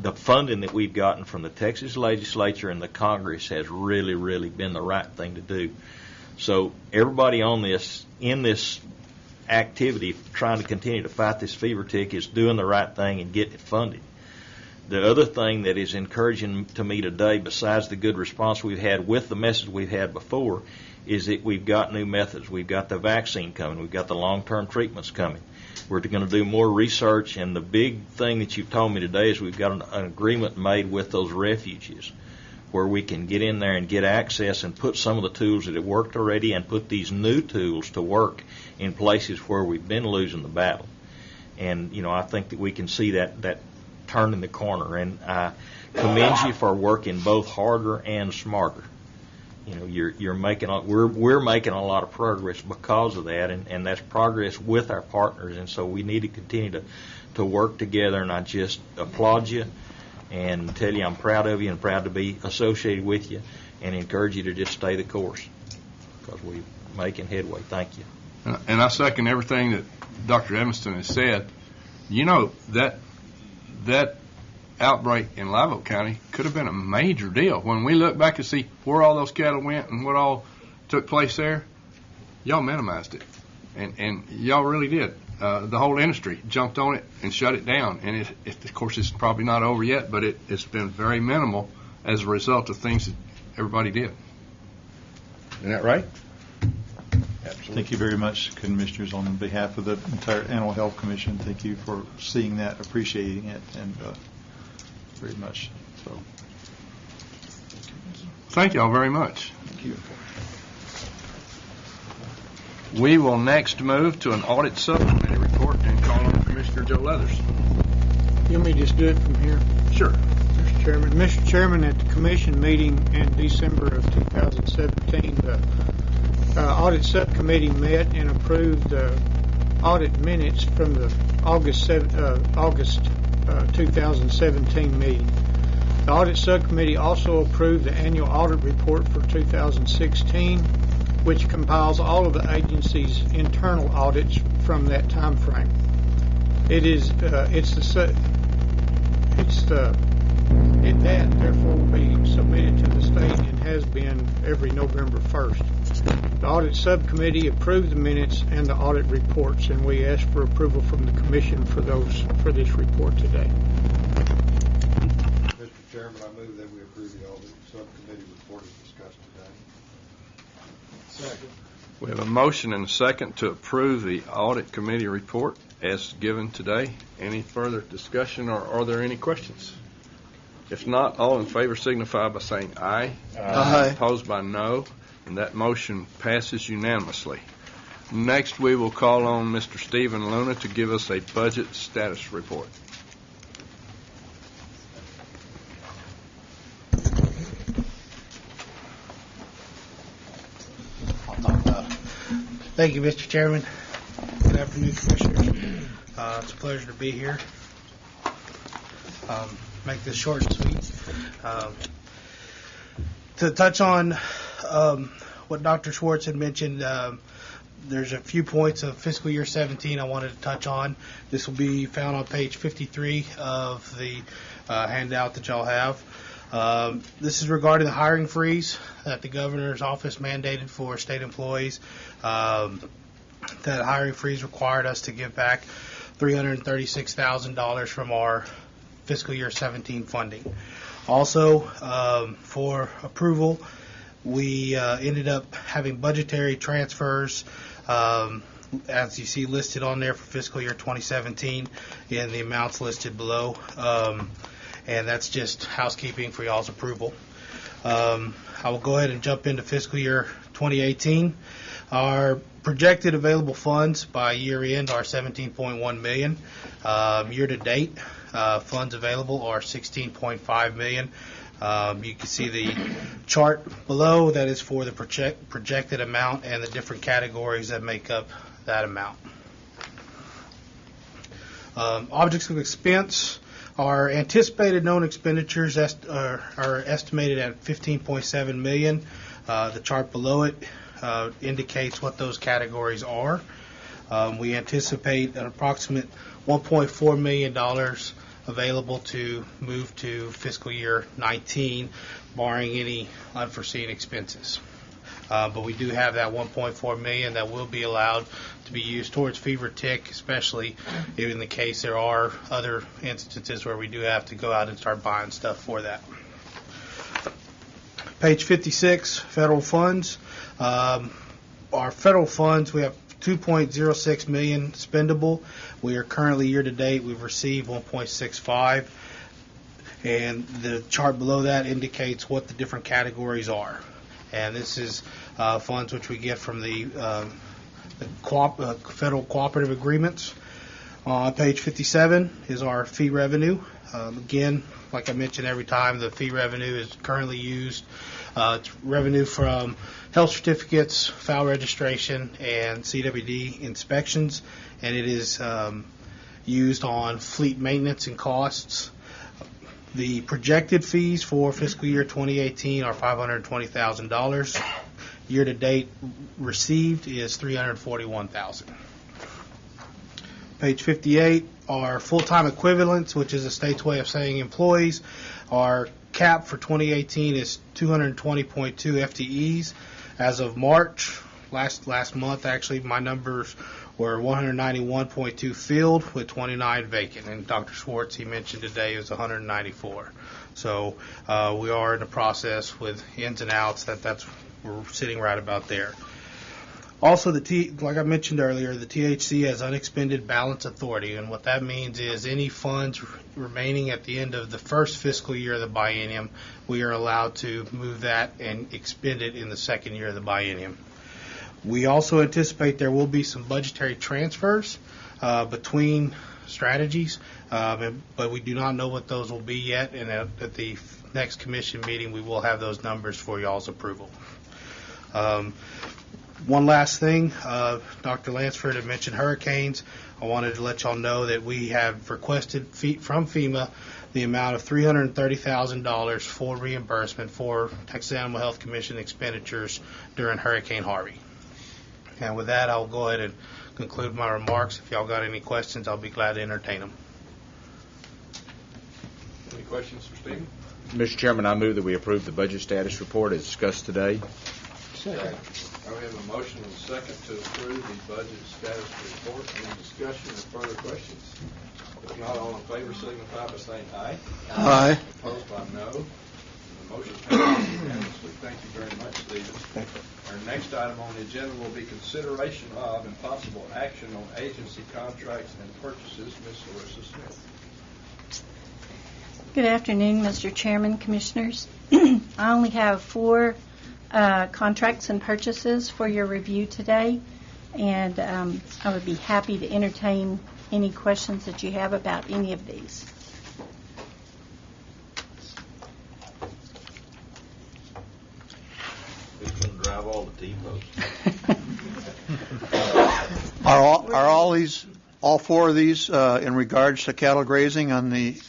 the funding that we've gotten from the Texas legislature and the Congress has really, really been the right thing to do. So everybody in this activity trying to continue to fight this fever tick is doing the right thing and getting it funded. The other thing that is encouraging to me today, besides the good response we've had with the message we've had before, is that we've got new methods. We've got the vaccine coming. We've got the long-term treatments coming. We're going to do more research, and the big thing that you've told me today is we've got an agreement made with those refuges where we can get in there and get access and put some of the tools that have worked already and put these new tools to work in places where we've been losing the battle. And, I think that we can see that turning the corner. And I commend you for working both harder and smarter. You're making we're making a lot of progress because of that, and that's progress with our partners. And so we need to continue to work together. And I just applaud you and tell you I'm proud of you and proud to be associated with you, and encourage you to just stay the course because we're making headway. Thank you. And I second everything that Dr. Evanston has said. That outbreak in Live Oak County could have been a major deal. When we look back and see where all those cattle went and what all took place there, y'all minimized it. And y'all really did. The whole industry jumped on it and shut it down. And of course, it's probably not over yet, but it's been very minimal as a result of things that everybody did. Isn't that right? Absolutely. Thank you very much, Commissioners. On behalf of the entire Animal Health Commission, thank you for seeing that, appreciating it, and very much so. Thank you all very much. Thank you. We will next move to an audit subcommittee report and call on Commissioner Joe Leathers. You want me to just do it from here? Sure. Mr. Chairman, at the commission meeting in December of 2017, the audit subcommittee met and approved the audit minutes from the August 2017 meeting. The audit subcommittee also approved the annual audit report for 2016, which compiles all of the agency's internal audits from that time frame. That therefore will be submitted to the state and has been every November 1st. The audit subcommittee approved the minutes and the audit reports, and we ask for approval from the commission for this report today. Mr. Chairman, I move that we approve the audit subcommittee report as discussed today. Second. We have a motion and a second to approve the audit committee report as given today. Any further discussion, or are there any questions? If not, all in favor signify by saying aye. Aye. Opposed by no, and that motion passes unanimously. Next, we will call on Mr. Stephen Luna to give us a budget status report. I'll talk about it. Thank you, Mr. Chairman. Good afternoon, Commissioners. It's a pleasure to be here. Make this short and sweet. To touch on what Dr. Schwartz had mentioned, there's a few points of fiscal year 17 I wanted to touch on. This will be found on page 53 of the handout that y'all have. This is regarding the hiring freeze that the governor's office mandated for state employees. That hiring freeze required us to give back $336,000 from our fiscal year 17 funding. Also, for approval, we ended up having budgetary transfers, as you see listed on there for fiscal year 2017, in the amounts listed below. And that's just housekeeping for y'all's approval. I will go ahead and jump into fiscal year 2018. Our projected available funds by year end are $17.1 million. Year to date, funds available are $16.5 million. You can see the chart below that is for the projected amount and the different categories that make up that amount. Objects of expense. Our anticipated known expenditures are estimated at $15.7 million. The chart below it indicates what those categories are. We anticipate an approximate $1.4 million available to move to fiscal year 19, barring any unforeseen expenses. But we do have that $1.4 million that will be allowed to be used towards fever tick, especially in the case there are other instances where we do have to go out and start buying stuff for that. Page 56, federal funds. Our federal funds, we have $2.06 million spendable. We are currently year to date, we've received 1.65, and the chart below that indicates what the different categories are. And this is funds which we get from the federal cooperative agreements. Page 57 is our fee revenue. Again, like I mentioned every time, the fee revenue is currently used. It's revenue from health certificates, foul registration, and CWD inspections, and it is used on fleet maintenance and costs. The projected fees for fiscal year 2018 are $520,000. Year to date received is $341,000. Page 58 are full-time equivalents, which is the state's way of saying employees. Our cap for 2018 is 220.2 FTEs. As of March, last month actually, my numbers were 191.2 filled with 29 vacant, and Dr. Schwartz, he mentioned today, is 194. So we are in the process with ins and outs. We're sitting right about there. Also, like I mentioned earlier, the THC has unexpended balance authority, and what that means is any funds remaining at the end of the first fiscal year of the biennium, we are allowed to move that and expend it in the second year of the biennium. We also anticipate there will be some budgetary transfers between strategies, but we do not know what those will be yet, and at the next commission meeting we will have those numbers for y'all's approval. One last thing, Dr. Lansford had mentioned hurricanes. I wanted to let y'all know that we have requested from FEMA the amount of $330,000 for reimbursement for Texas Animal Health Commission expenditures during Hurricane Harvey. And with that, I'll go ahead and conclude my remarks. If y'all got any questions, I'll be glad to entertain them. Any questions for Stephen? Mr. Chairman, I move that we approve the budget status report as discussed today. Second. I have a motion and a second to approve the budget status report. Any discussion or further questions? If not, all in favor signify by saying aye. Aye. Opposed by no. The motion passes unanimously. Thank you very much, Stephen. Our next item on the agenda will be consideration of and possible action on agency contracts and purchases. Ms. Larissa Smith. Good afternoon, Mr. Chairman, Commissioners. I only have 4 contracts and purchases for your review today, and I would be happy to entertain any questions that you have about any of these. Who's going to drive all the T-posts? Are all 4 of these in regards to cattle grazing on the?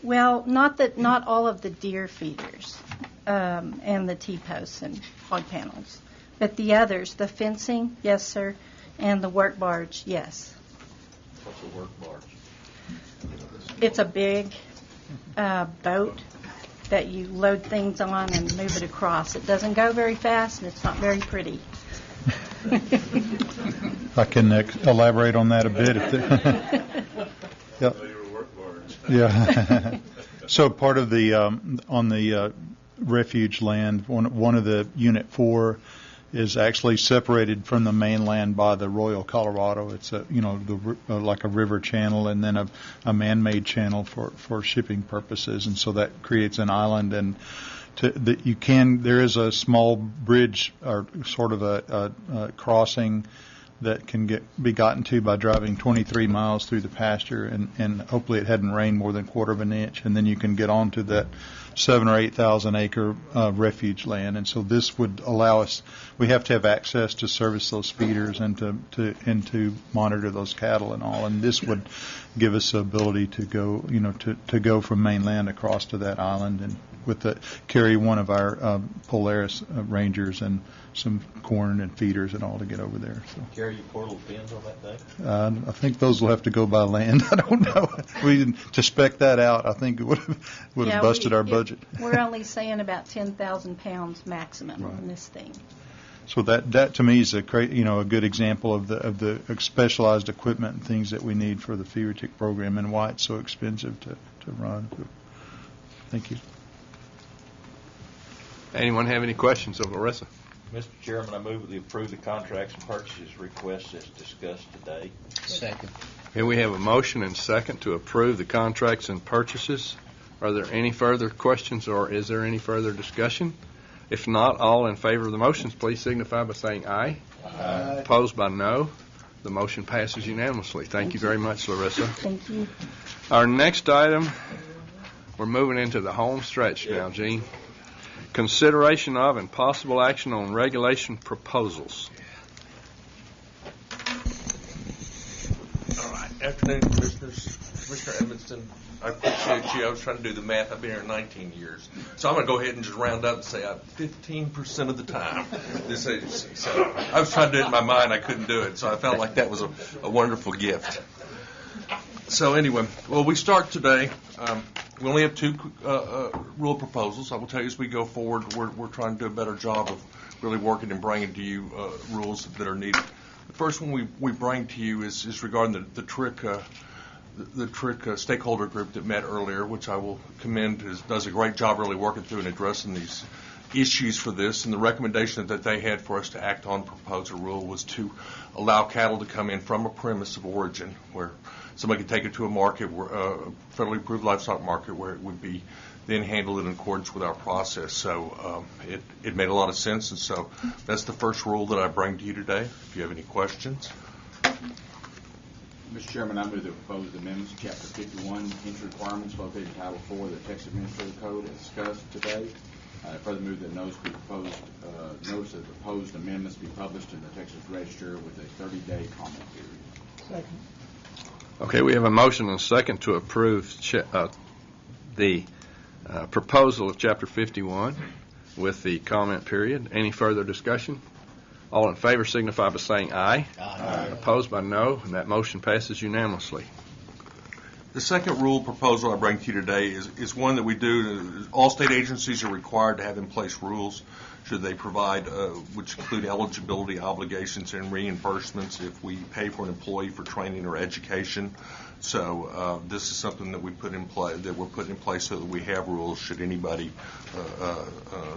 Well, not all of the deer feeders and the T-posts and hog panels, but the others, the fencing, yes, sir, and the work barge, yes. What's a work barge? It's a big boat that you load things on and move it across. It doesn't go very fast, and it's not very pretty. I can elaborate on that a bit. Yep. Yeah. So part of the on the refuge land, one of the Unit 4 is actually separated from the mainland by the Royal Colorado. It's like a river channel and then a man-made channel for shipping purposes, and so that creates an island. And there is a small bridge or sort of a crossing that can be gotten to by driving 23 miles through the pasture, and hopefully it hadn't rained more than a quarter of an inch, and then you can get onto that 7,000 or 8,000 acre refuge land. And so this would allow us, we have to have access to service those feeders and to monitor those cattle and all, and this would give us the ability to go, to go from mainland across to that island, and carry one of our Polaris Rangers and some corn and feeders and all to get over there. So Carry your portable pins on that day? I think those will have to go by land. I don't know. To spec that out, I think it would have busted our budget. We're only saying about 10,000 pounds maximum on this thing. So that to me is a good example of the specialized equipment and things that we need for the fever tick program, and why it's so expensive to run. Thank you. Anyone have any questions of Larissa? Mr. Chairman, I move that we approve the contracts and purchases requests as discussed today. Second. Here we have a motion and second to approve the contracts and purchases. Are there any further questions, or is there any further discussion? If not, all in favor of the motions, please signify by saying aye. Aye. Opposed by no. The motion passes unanimously. Thank you very much, Larissa. Thank you. Our next item, we're moving into the home stretch now, Gene. Consideration of and possible action on regulation proposals. All right. Afternoon, Commissioners. Commissioner Edmonston, I appreciate you. I was trying to do the math. I've been here 19 years. So I'm going to go ahead and just round up and say 15% of the time this agency. So I was trying to do it in my mind. I couldn't do it. So I felt like that was a wonderful gift. So anyway, well, we start today. We only have two rule proposals. I will tell you as we go forward, we're trying to do a better job of really working and bringing to you rules that are needed. The first one we bring to you is regarding the TRIC stakeholder group that met earlier, which I will commend, does a great job really working through and addressing these issues for this. And the recommendation that they had for us to act on proposal rule was to allow cattle to come in from a premise of origin where somebody could take it to a market, federally approved livestock market, where it would be then handled in accordance with our process. So it made a lot of sense, and so that's the first rule that I bring to you today. If you have any questions. Mr. Chairman, I move the proposed amendments to Chapter 51, entry requirements located in Title 4 of the Texas Administrative Code as discussed today. I further move that notice of the proposed amendments be published in the Texas Register with a 30-day comment period. Second. Okay, we have a motion and a second to approve the proposal of Chapter 51 with the comment period. Any further discussion? All in favor signify by saying aye. Aye. Opposed by no, and that motion passes unanimously. The second rule proposal I bring to you today is one that we do. All state agencies are required to have in place rules should they provide, which include eligibility obligations and reimbursements if we pay for an employee for training or education. So this is something that we put in place, that we're putting in place so that we have rules should anybody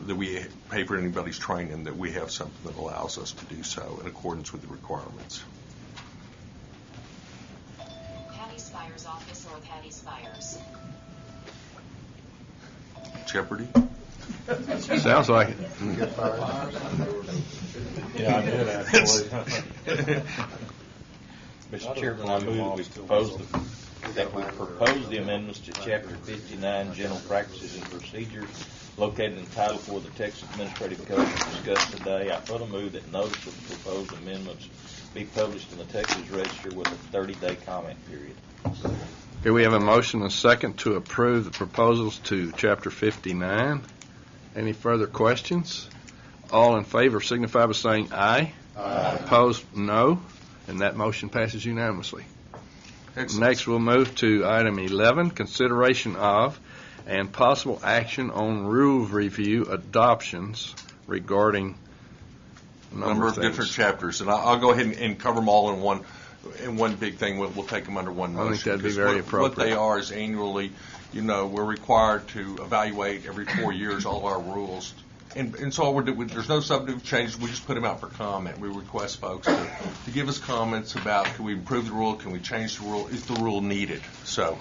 that we pay for anybody's training, that we have something that allows us to do so in accordance with the requirements. Patty Spire's office or Patty Spire's? Jeopardy? Sounds like it. Yeah, I did actually. Mr. Chairman, I move that we propose the amendments to Chapter 59, General Practices and Procedures, located in Title 4 of the Texas Administrative Code as discussed today. I further move that notice of the proposed amendments be published in the Texas Register with a 30-day comment period. Here we have a motion and a second to approve the proposals to Chapter 59. Any further questions? All in favor signify by saying aye. Aye. Opposed, no. And that motion passes unanimously. Excellent. Next, we'll move to item 11, consideration of and possible action on rule review adoptions regarding a number of different chapters. And I'll go ahead and cover them all in one big thing. We'll take them under one motion. I think that'd be very appropriate. What they are is annually, we're required to evaluate every 4 years all our rules And so there's no substantive changes. We just put them out for comment. We request folks to give us comments about, can we improve the rule? Can we change the rule? Is the rule needed? So,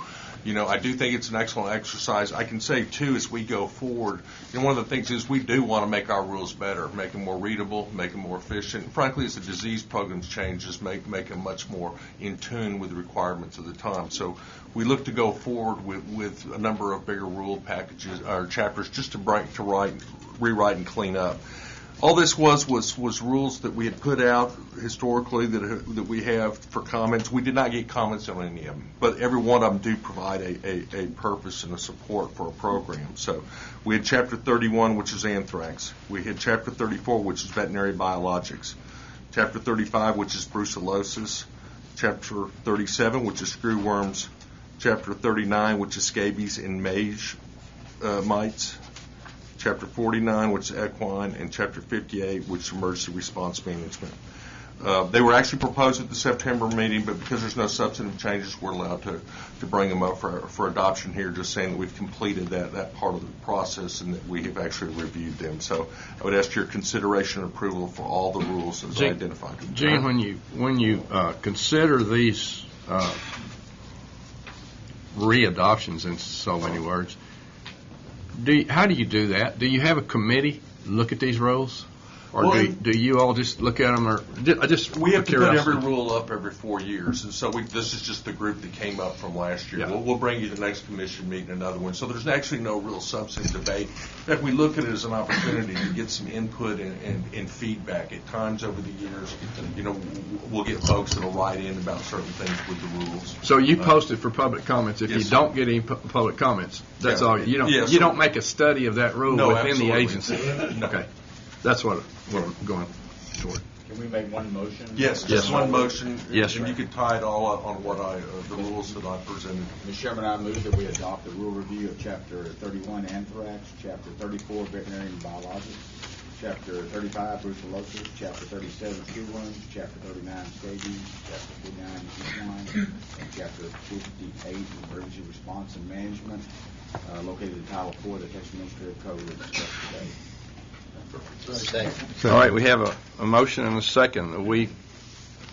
I do think it's an excellent exercise. I can say, too, as we go forward, one of the things is we do want to make our rules better, make them more readable, make them more efficient. Frankly, as the disease programs changes, make them much more in tune with the requirements of the time. So we look to go forward with a number of bigger rule packages or chapters just to rewrite and clean up. All this was rules that we had put out historically that we have for comments. We did not get comments on any of them, but every one of them do provide a purpose and a support for a program. So we had Chapter 31, which is anthrax. We had Chapter 34, which is veterinary biologics. Chapter 35, which is brucellosis. Chapter 37, which is screwworms. Chapter 39, which is scabies and maize mites. Chapter 49, which is equine, and Chapter 58, which is emergency response management. They were actually proposed at the September meeting, but because there's no substantive changes, we're allowed to bring them up for adoption here, just saying that we've completed that part of the process and that we have actually reviewed them. So I would ask your consideration and approval for all the rules as identified. Gene, when you consider these readoptions, in so many words, how do you do that? Do you have a committee look at these rules? Or do you all just look at them? We have to put every rule up every 4 years, and so this is just the group that came up from last year. Yeah. We'll bring you the next commission meeting another one. So there's actually no real substantive debate. In fact, we look at it as an opportunity to get some input and feedback. At times over the years, we'll get folks that'll write in about certain things with the rules. So you post it for public comments. If you don't get any public comments, that's all. You don't make a study of that rule within the agency. No. Okay. That's what I'm going toward. Can we make one motion? Yes, just one motion. Yes, and you can tie it all up on what the rules that I presented. Mr. Chairman, I move that we adopt the rule review of Chapter 31, anthrax, Chapter 34, veterinary and biologics, Chapter 35, brucellosis, Chapter 37, screwworms, Chapter 39, scabies, Chapter 49, equine, and Chapter 58, emergency response and management, located in Title 4 of the Texas Administrative Code as discussed today. All right, we have a motion and a second that we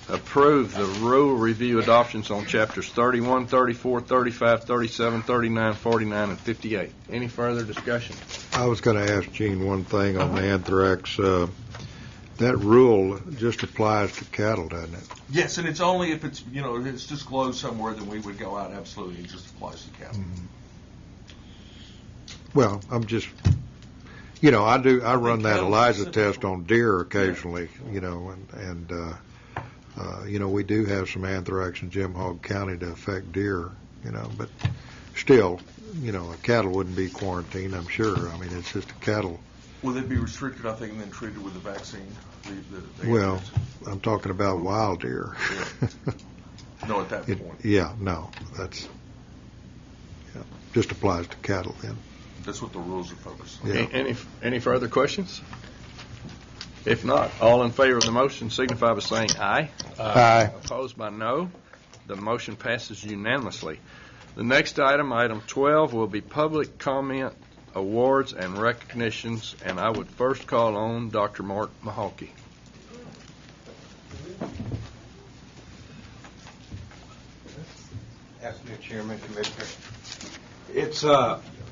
approve the rule review adoptions on chapters 31, 34, 35, 37, 39, 49, and 58. Any further discussion? I was going to ask Gene one thing on the anthrax. That rule just applies to cattle, doesn't it? Yes, and it's only if it's it's disclosed somewhere, then we would go out absolutely. It just applies to cattle. Mm-hmm. Well, I'm just. I run that ELISA test on deer occasionally, and we do have some anthrax in Jim Hogg County to affect deer, but still, a cattle wouldn't be quarantined, I'm sure. I mean, it's just a cattle. Will they be restricted, I think, and then treated with the vaccine? Well, I'm talking about wild deer. Yeah. No, at that point. Yeah, no, just applies to cattle then. That's what the rules are focused on. Yeah. Any further questions? If not, all in favor of the motion signify by saying aye. Aye. Opposed by no. The motion passes unanimously. The next item, item 12, will be public comment, awards, and recognitions, and I would first call on Dr. Mark Mahalke. Afternoon, Chairman, Commissioner. It's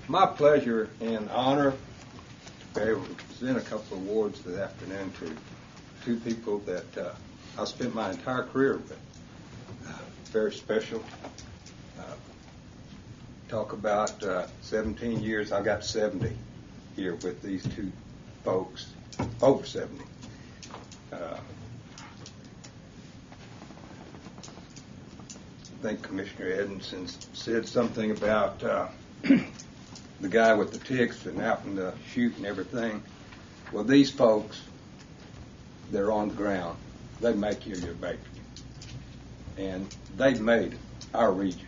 my pleasure and honor to be able to present a couple of awards this afternoon to two people that I spent my entire career with. Very special. Talk about 17 years. I got 70 here with these two folks, over 70. I think Commissioner Edmondson said something about the guy with the ticks and happened to shoot and everything. Well, these folks, they're on the ground. They make you your baby. And they've made our region.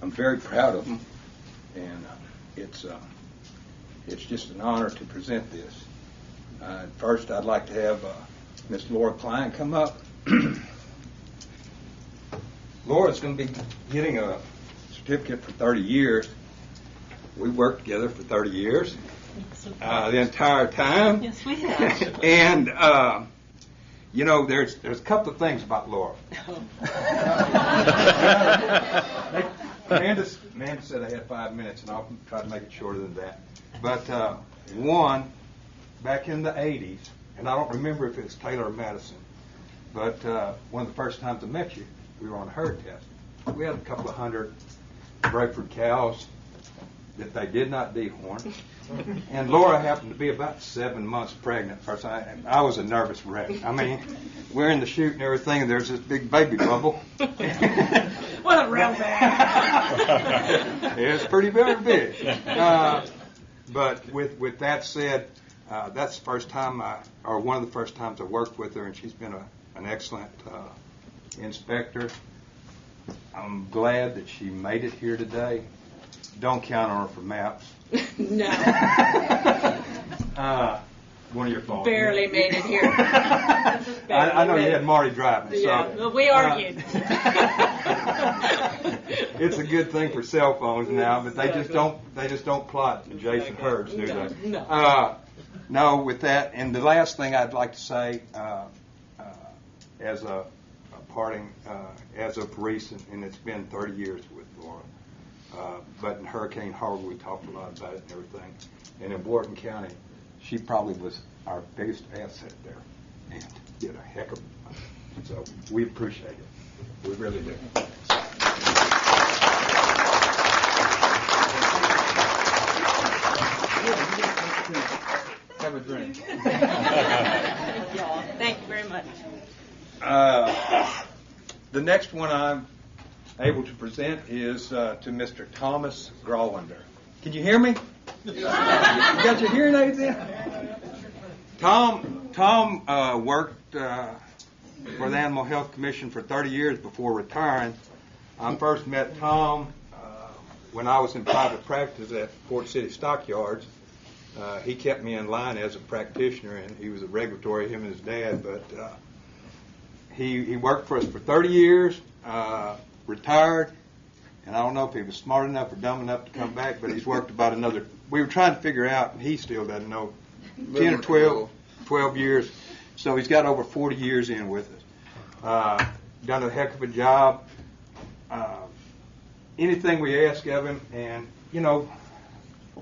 I'm very proud of them, and it's just an honor to present this. First, I'd like to have Miss Laura Klein come up. Laura's going to be getting a certificate for 30 years. We worked together for 30 years, the entire time. Yes, we have. And, there's a couple of things about Laura. Amanda said I had 5 minutes, and I'll try to make it shorter than that. But one, back in the 80s, and I don't remember if it was Taylor or Madison, but one of the first times I met you, we were on a herd test. We had a couple of hundred Brayford cows that they did not dehorn. And Laura happened to be about 7 months pregnant. First, I was a nervous wreck. I mean, we're in the chute and everything, and there's this big baby bubble. Well, real bad. It's pretty very big. But with that said, that's the first time or one of the first times I worked with her, and she's been an excellent inspector. I'm glad that she made it here today. Don't count on her for maps. No. One of your faults. Barely made it here. I know you had Marty driving. Yeah, so, well, we argued. It's a good thing for cell phones now, but they just don't plot adjacent herds, do they? No. No, with that, and the last thing I'd like to say, as a parting, as of recent, and it's been 30 years with Laura. But in Hurricane Harvey, we talked a lot about it and everything. And in Wharton County, she probably was our biggest asset there and did a heck of it. So we appreciate it. We really do. Have a drink. Thank you very much. The next one I'm able to present is to Mr. Thomas Grawlander. Can you hear me? You got your hearing aids in? Tom worked for the Animal Health Commission for 30 years before retiring. I first met Tom when I was in private practice at Fort City Stockyards. He kept me in line as a practitioner, and he was a regulatory, him and his dad, but he worked for us for 30 years, retired, and I don't know if he was smart enough or dumb enough to come back, but he's worked about another, we were trying to figure out, and he still doesn't know, 10 or 12 years, so he's got over 40 years in with us. Done a heck of a job. Anything we ask of him, and,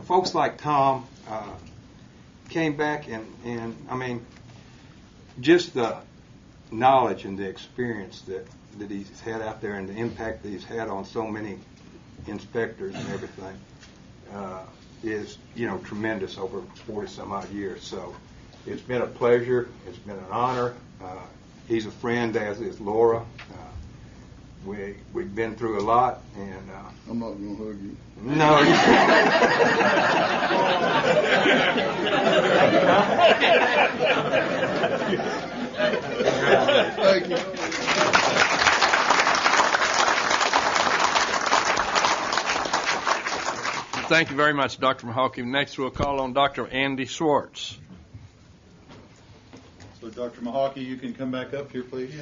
folks like Tom came back and I mean, just the knowledge and the experience that he's had out there and the impact that he's had on so many inspectors and everything is, tremendous over 40 some odd years. So it's been a pleasure. It's been an honor. He's a friend, as is Laura. We've been through a lot, and I'm not going to hug you. No. Thank you. Thank you very much, Dr. Mahawkey. Next, we'll call on Dr. Andy Schwartz. So, Dr. Mahawkey, you can come back up here, please.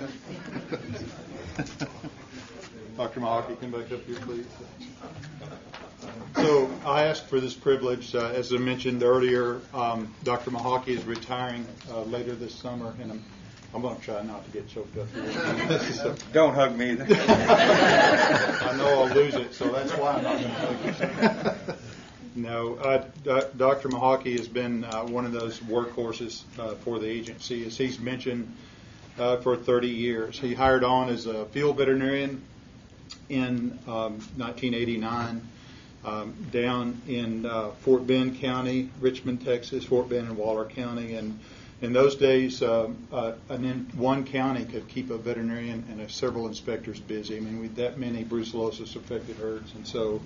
Dr. Mahawkey, come back up here, please. So I asked for this privilege. As I mentioned earlier, Dr. Mahawkey is retiring later this summer, and I'm going to try not to get choked up here. Don't hug me either. I know I'll lose it, so that's why I'm not going to hug you. No, Dr. Mahawkey has been one of those workhorses for the agency, as he's mentioned, for 30 years. He hired on as a field veterinarian in 1989 down in Fort Bend County, Richmond, Texas, Fort Bend and Waller County. And in those days, one county could keep a veterinarian and several inspectors busy. I mean, with that many brucellosis affected herds. And so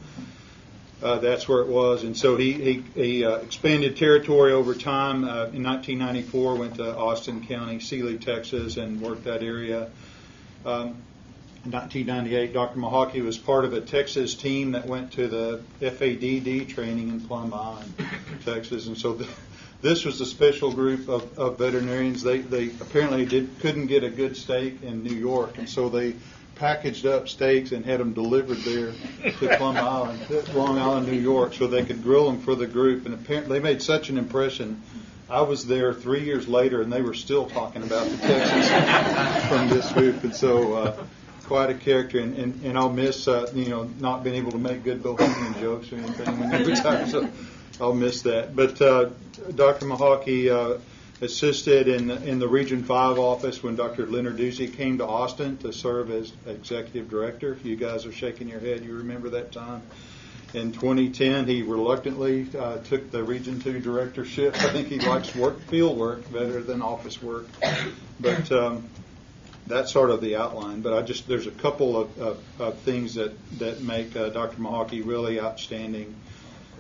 that's where it was. And so he expanded territory over time. In 1994, went to Austin County, Sealy, Texas, and worked that area. In 1998, Dr. Mahawkey was part of a Texas team that went to the FADD training in Plum Island, Texas. And so this was a special group of veterinarians. They apparently couldn't get a good steak in New York, and so they packaged up steaks and had them delivered there to Plum Island, Long Island, New York, so they could grill them for the group. And apparently they made such an impression. I was there 3 years later, and they were still talking about the Texans from this group. And so quite a character. And I'll miss, not being able to make good Bohemian jokes or anything when they retire. So I'll miss that. But Dr. Mahaki assisted in the Region 5 office when Dr. Lenarduzzi came to Austin to serve as executive director. You guys are shaking your head. You remember that time. In 2010, he reluctantly took the Region 2 directorship. I think he likes field work better than office work. But that's sort of the outline. But there's a couple of things that make Dr. Mahaki really outstanding.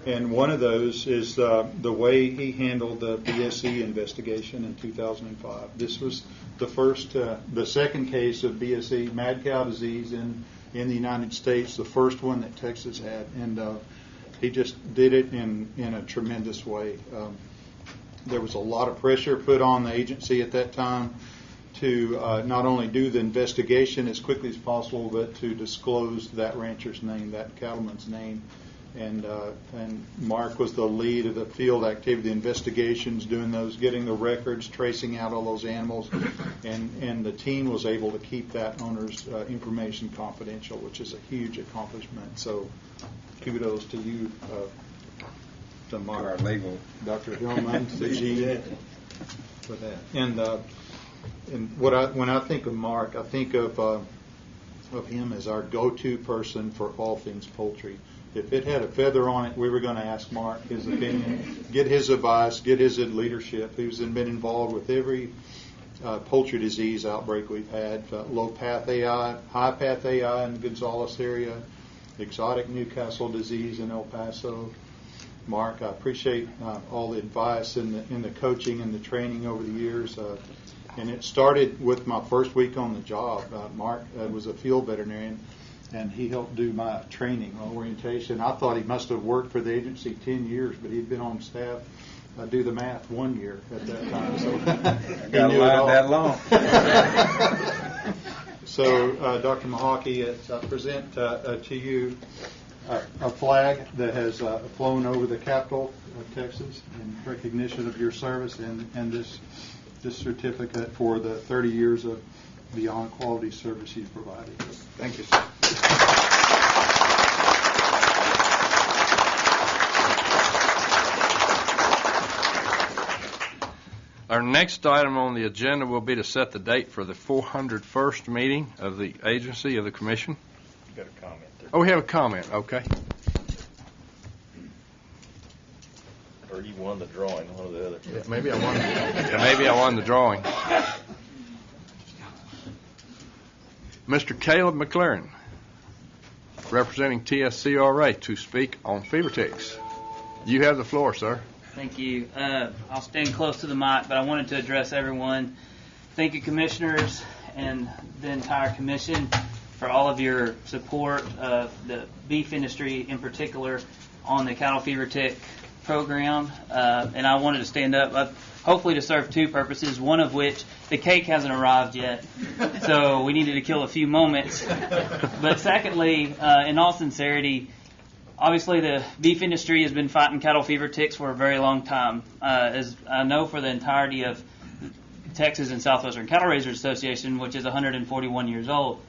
And one of those is the way he handled the BSE investigation in 2005. This was the second case of BSE, mad cow disease in the United States, the first one that Texas had. And he just did it in a tremendous way. There was a lot of pressure put on the agency at that time to not only do the investigation as quickly as possible, but to disclose that rancher's name, that cattleman's name. And Mark was the lead of the field activity investigations, doing those, getting the records, tracing out all those animals, and the team was able to keep that owner's information confidential, which is a huge accomplishment. So kudos to you, to Mark, our legal Dr. Hillman, for that. And when I think of Mark, I think of him as our go-to person for all things poultry. If it had a feather on it, we were going to ask Mark his opinion, get his advice, get his leadership. He's been involved with every poultry disease outbreak we've had, low path AI, high path AI in the Gonzales area, exotic Newcastle disease in El Paso. Mark, I appreciate all the advice and the coaching and the training over the years. And it started with my first week on the job. Mark was a field veterinarian, and he helped do my training, my orientation. I thought he must have worked for the agency 10 years, but he'd been on staff, do the math, 1 year at that time. So I got a line that long. So, Dr. Mahaki, I present to you a flag that has flown over the capital of Texas in recognition of your service, and this certificate for the 30 years of beyond quality service you've provided. Thank you, sir. Our next item on the agenda will be to set the date for the 401st meeting of the agency of the commission. Got a comment there. Oh, we have a comment. Okay. Or you won the drawing, one or the other. Yeah, maybe I won the drawing. Mr. Caleb McLaren, representing TSCRA, to speak on fever ticks. You have the floor, sir. Thank you. I'll stand close to the mic, but I wanted to address everyone. Thank you, commissioners, and the entire commission for all of your support of the beef industry, in particular, on the cattle fever tick program. And I wanted to stand up, hopefully to serve two purposes, one of which the cake hasn't arrived yet, so we needed to kill a few moments. But secondly, in all sincerity, obviously the beef industry has been fighting cattle fever ticks for a very long time. As I know, for the entirety of Texas and Southwestern Cattle Raisers Association, which is 141 years old,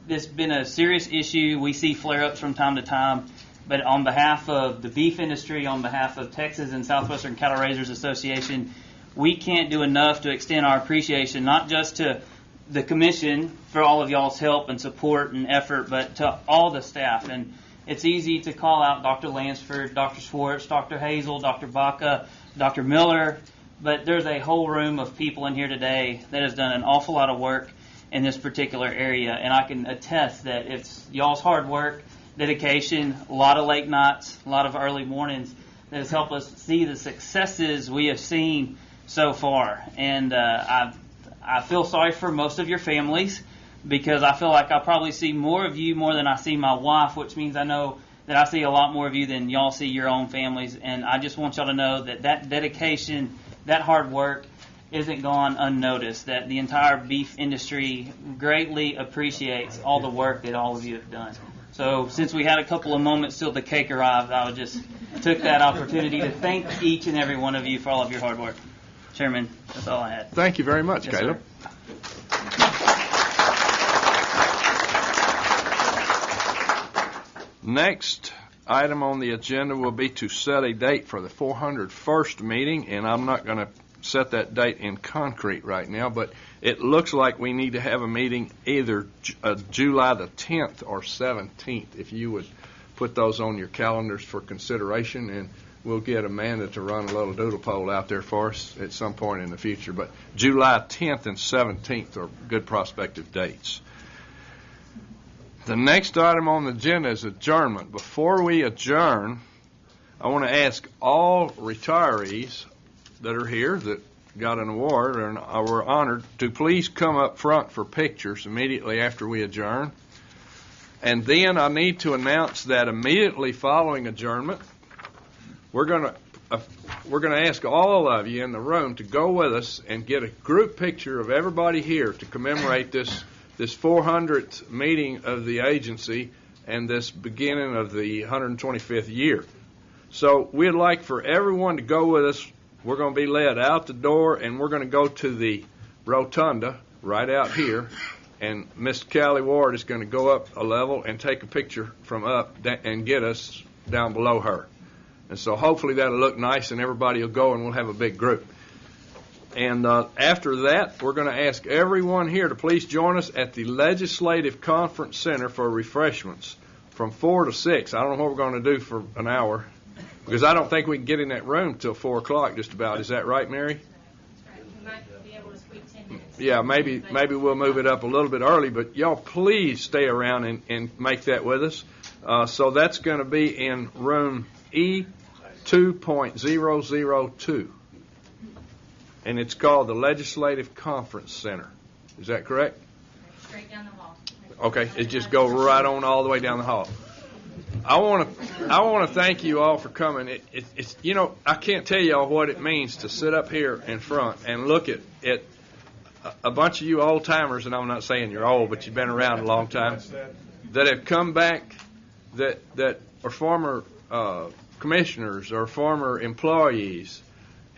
it's been a serious issue. We see flare-ups from time to time. But on behalf of the beef industry, on behalf of Texas and Southwestern Cattle Raisers Association, we can't do enough to extend our appreciation, not just to the commission for all of y'all's help and support and effort, but to all the staff. And it's easy to call out Dr. Lansford, Dr. Schwartz, Dr. Hazel, Dr. Baca, Dr. Miller, but there's a whole room of people in here today that has done an awful lot of work in this particular area. And I can attest that it's y'all's hard work, dedication, a lot of late nights, a lot of early mornings that has helped us see the successes we have seen so far. And I feel sorry for most of your families, because I feel like I probably see more of you more than I see my wife, which means I know that I see a lot more of you than y'all see your own families. And I just want y'all to know that that dedication, that hard work, isn't gone unnoticed, that the entire beef industry greatly appreciates all the work that all of you have done. So since we had a couple of moments till the cake arrived, I would just took that opportunity to thank each and every one of you for all of your hard work. Chairman, that's all I had. Thank you very much, Yes, Caleb. Next item on the agenda will be to set a date for the 401st meeting, and I'm not going to set that date in concrete right now, but it looks like we need to have a meeting either July the 10th or 17th. If you would put those on your calendars for consideration, and we'll get Amanda to run a little doodle poll out there for us at some point in the future. But July 10th and 17th are good prospective dates. The next item on the agenda is adjournment. Before we adjourn, I want to ask all retirees that are here that got an award and were honored to please come up front for pictures immediately after we adjourn. And then I need to announce that immediately following adjournment, we're going to ask all of you in the room to go with us and get a group picture of everybody here to commemorate this 400th meeting of the agency and this beginning of the 125th year. So we'd like for everyone to go with us. We're going to be led out the door, and we're going to go to the rotunda right out here, and Miss Callie Ward is going to go up a level and take a picture from up and get us down below her. And so hopefully that'll look nice, and everybody will go, and we'll have a big group. And after that, we're going to ask everyone here to please join us at the Legislative Conference Center for refreshments from 4 to 6. I don't know what we're going to do for an hour, because I don't think we can get in that room till 4 o'clock just about. Is that right, Mary? We might be able to squeeze 10 minutes. Yeah, maybe we'll move it up a little bit early, but y'all please stay around and make that with us. So that's going to be in room E2.002. And it's called the Legislative Conference Center. Is that correct? Straight down the hall. Okay, it just go right on all the way down the hall. I want to thank you all for coming. It's I can't tell y'all what it means to sit up here in front and look at a bunch of you old timers, and I'm not saying you're old, but you've been around a long time, that have come back, that are former commissioners or former employees,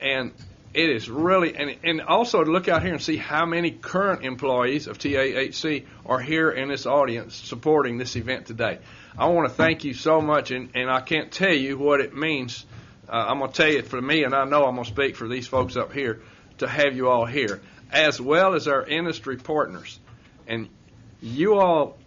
and it is really, and also to look out here and see how many current employees of TAHC are here in this audience supporting this event today. I want to thank you so much, and I can't tell you what it means. I'm going to tell you it for me, and I know I'm going to speak for these folks up here, to have you all here, as well as our industry partners. And you all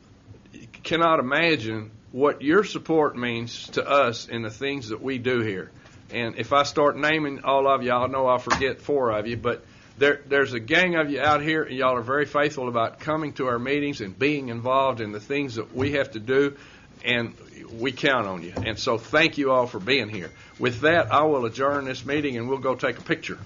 cannot imagine what your support means to us in the things that we do here. And if I start naming all of you, I'll know I'll forget 4 of you, but there's a gang of you out here, and y'all are very faithful about coming to our meetings and being involved in the things that we have to do, and we count on you. And so thank you all for being here. With that, I will adjourn this meeting, and we'll go take a picture.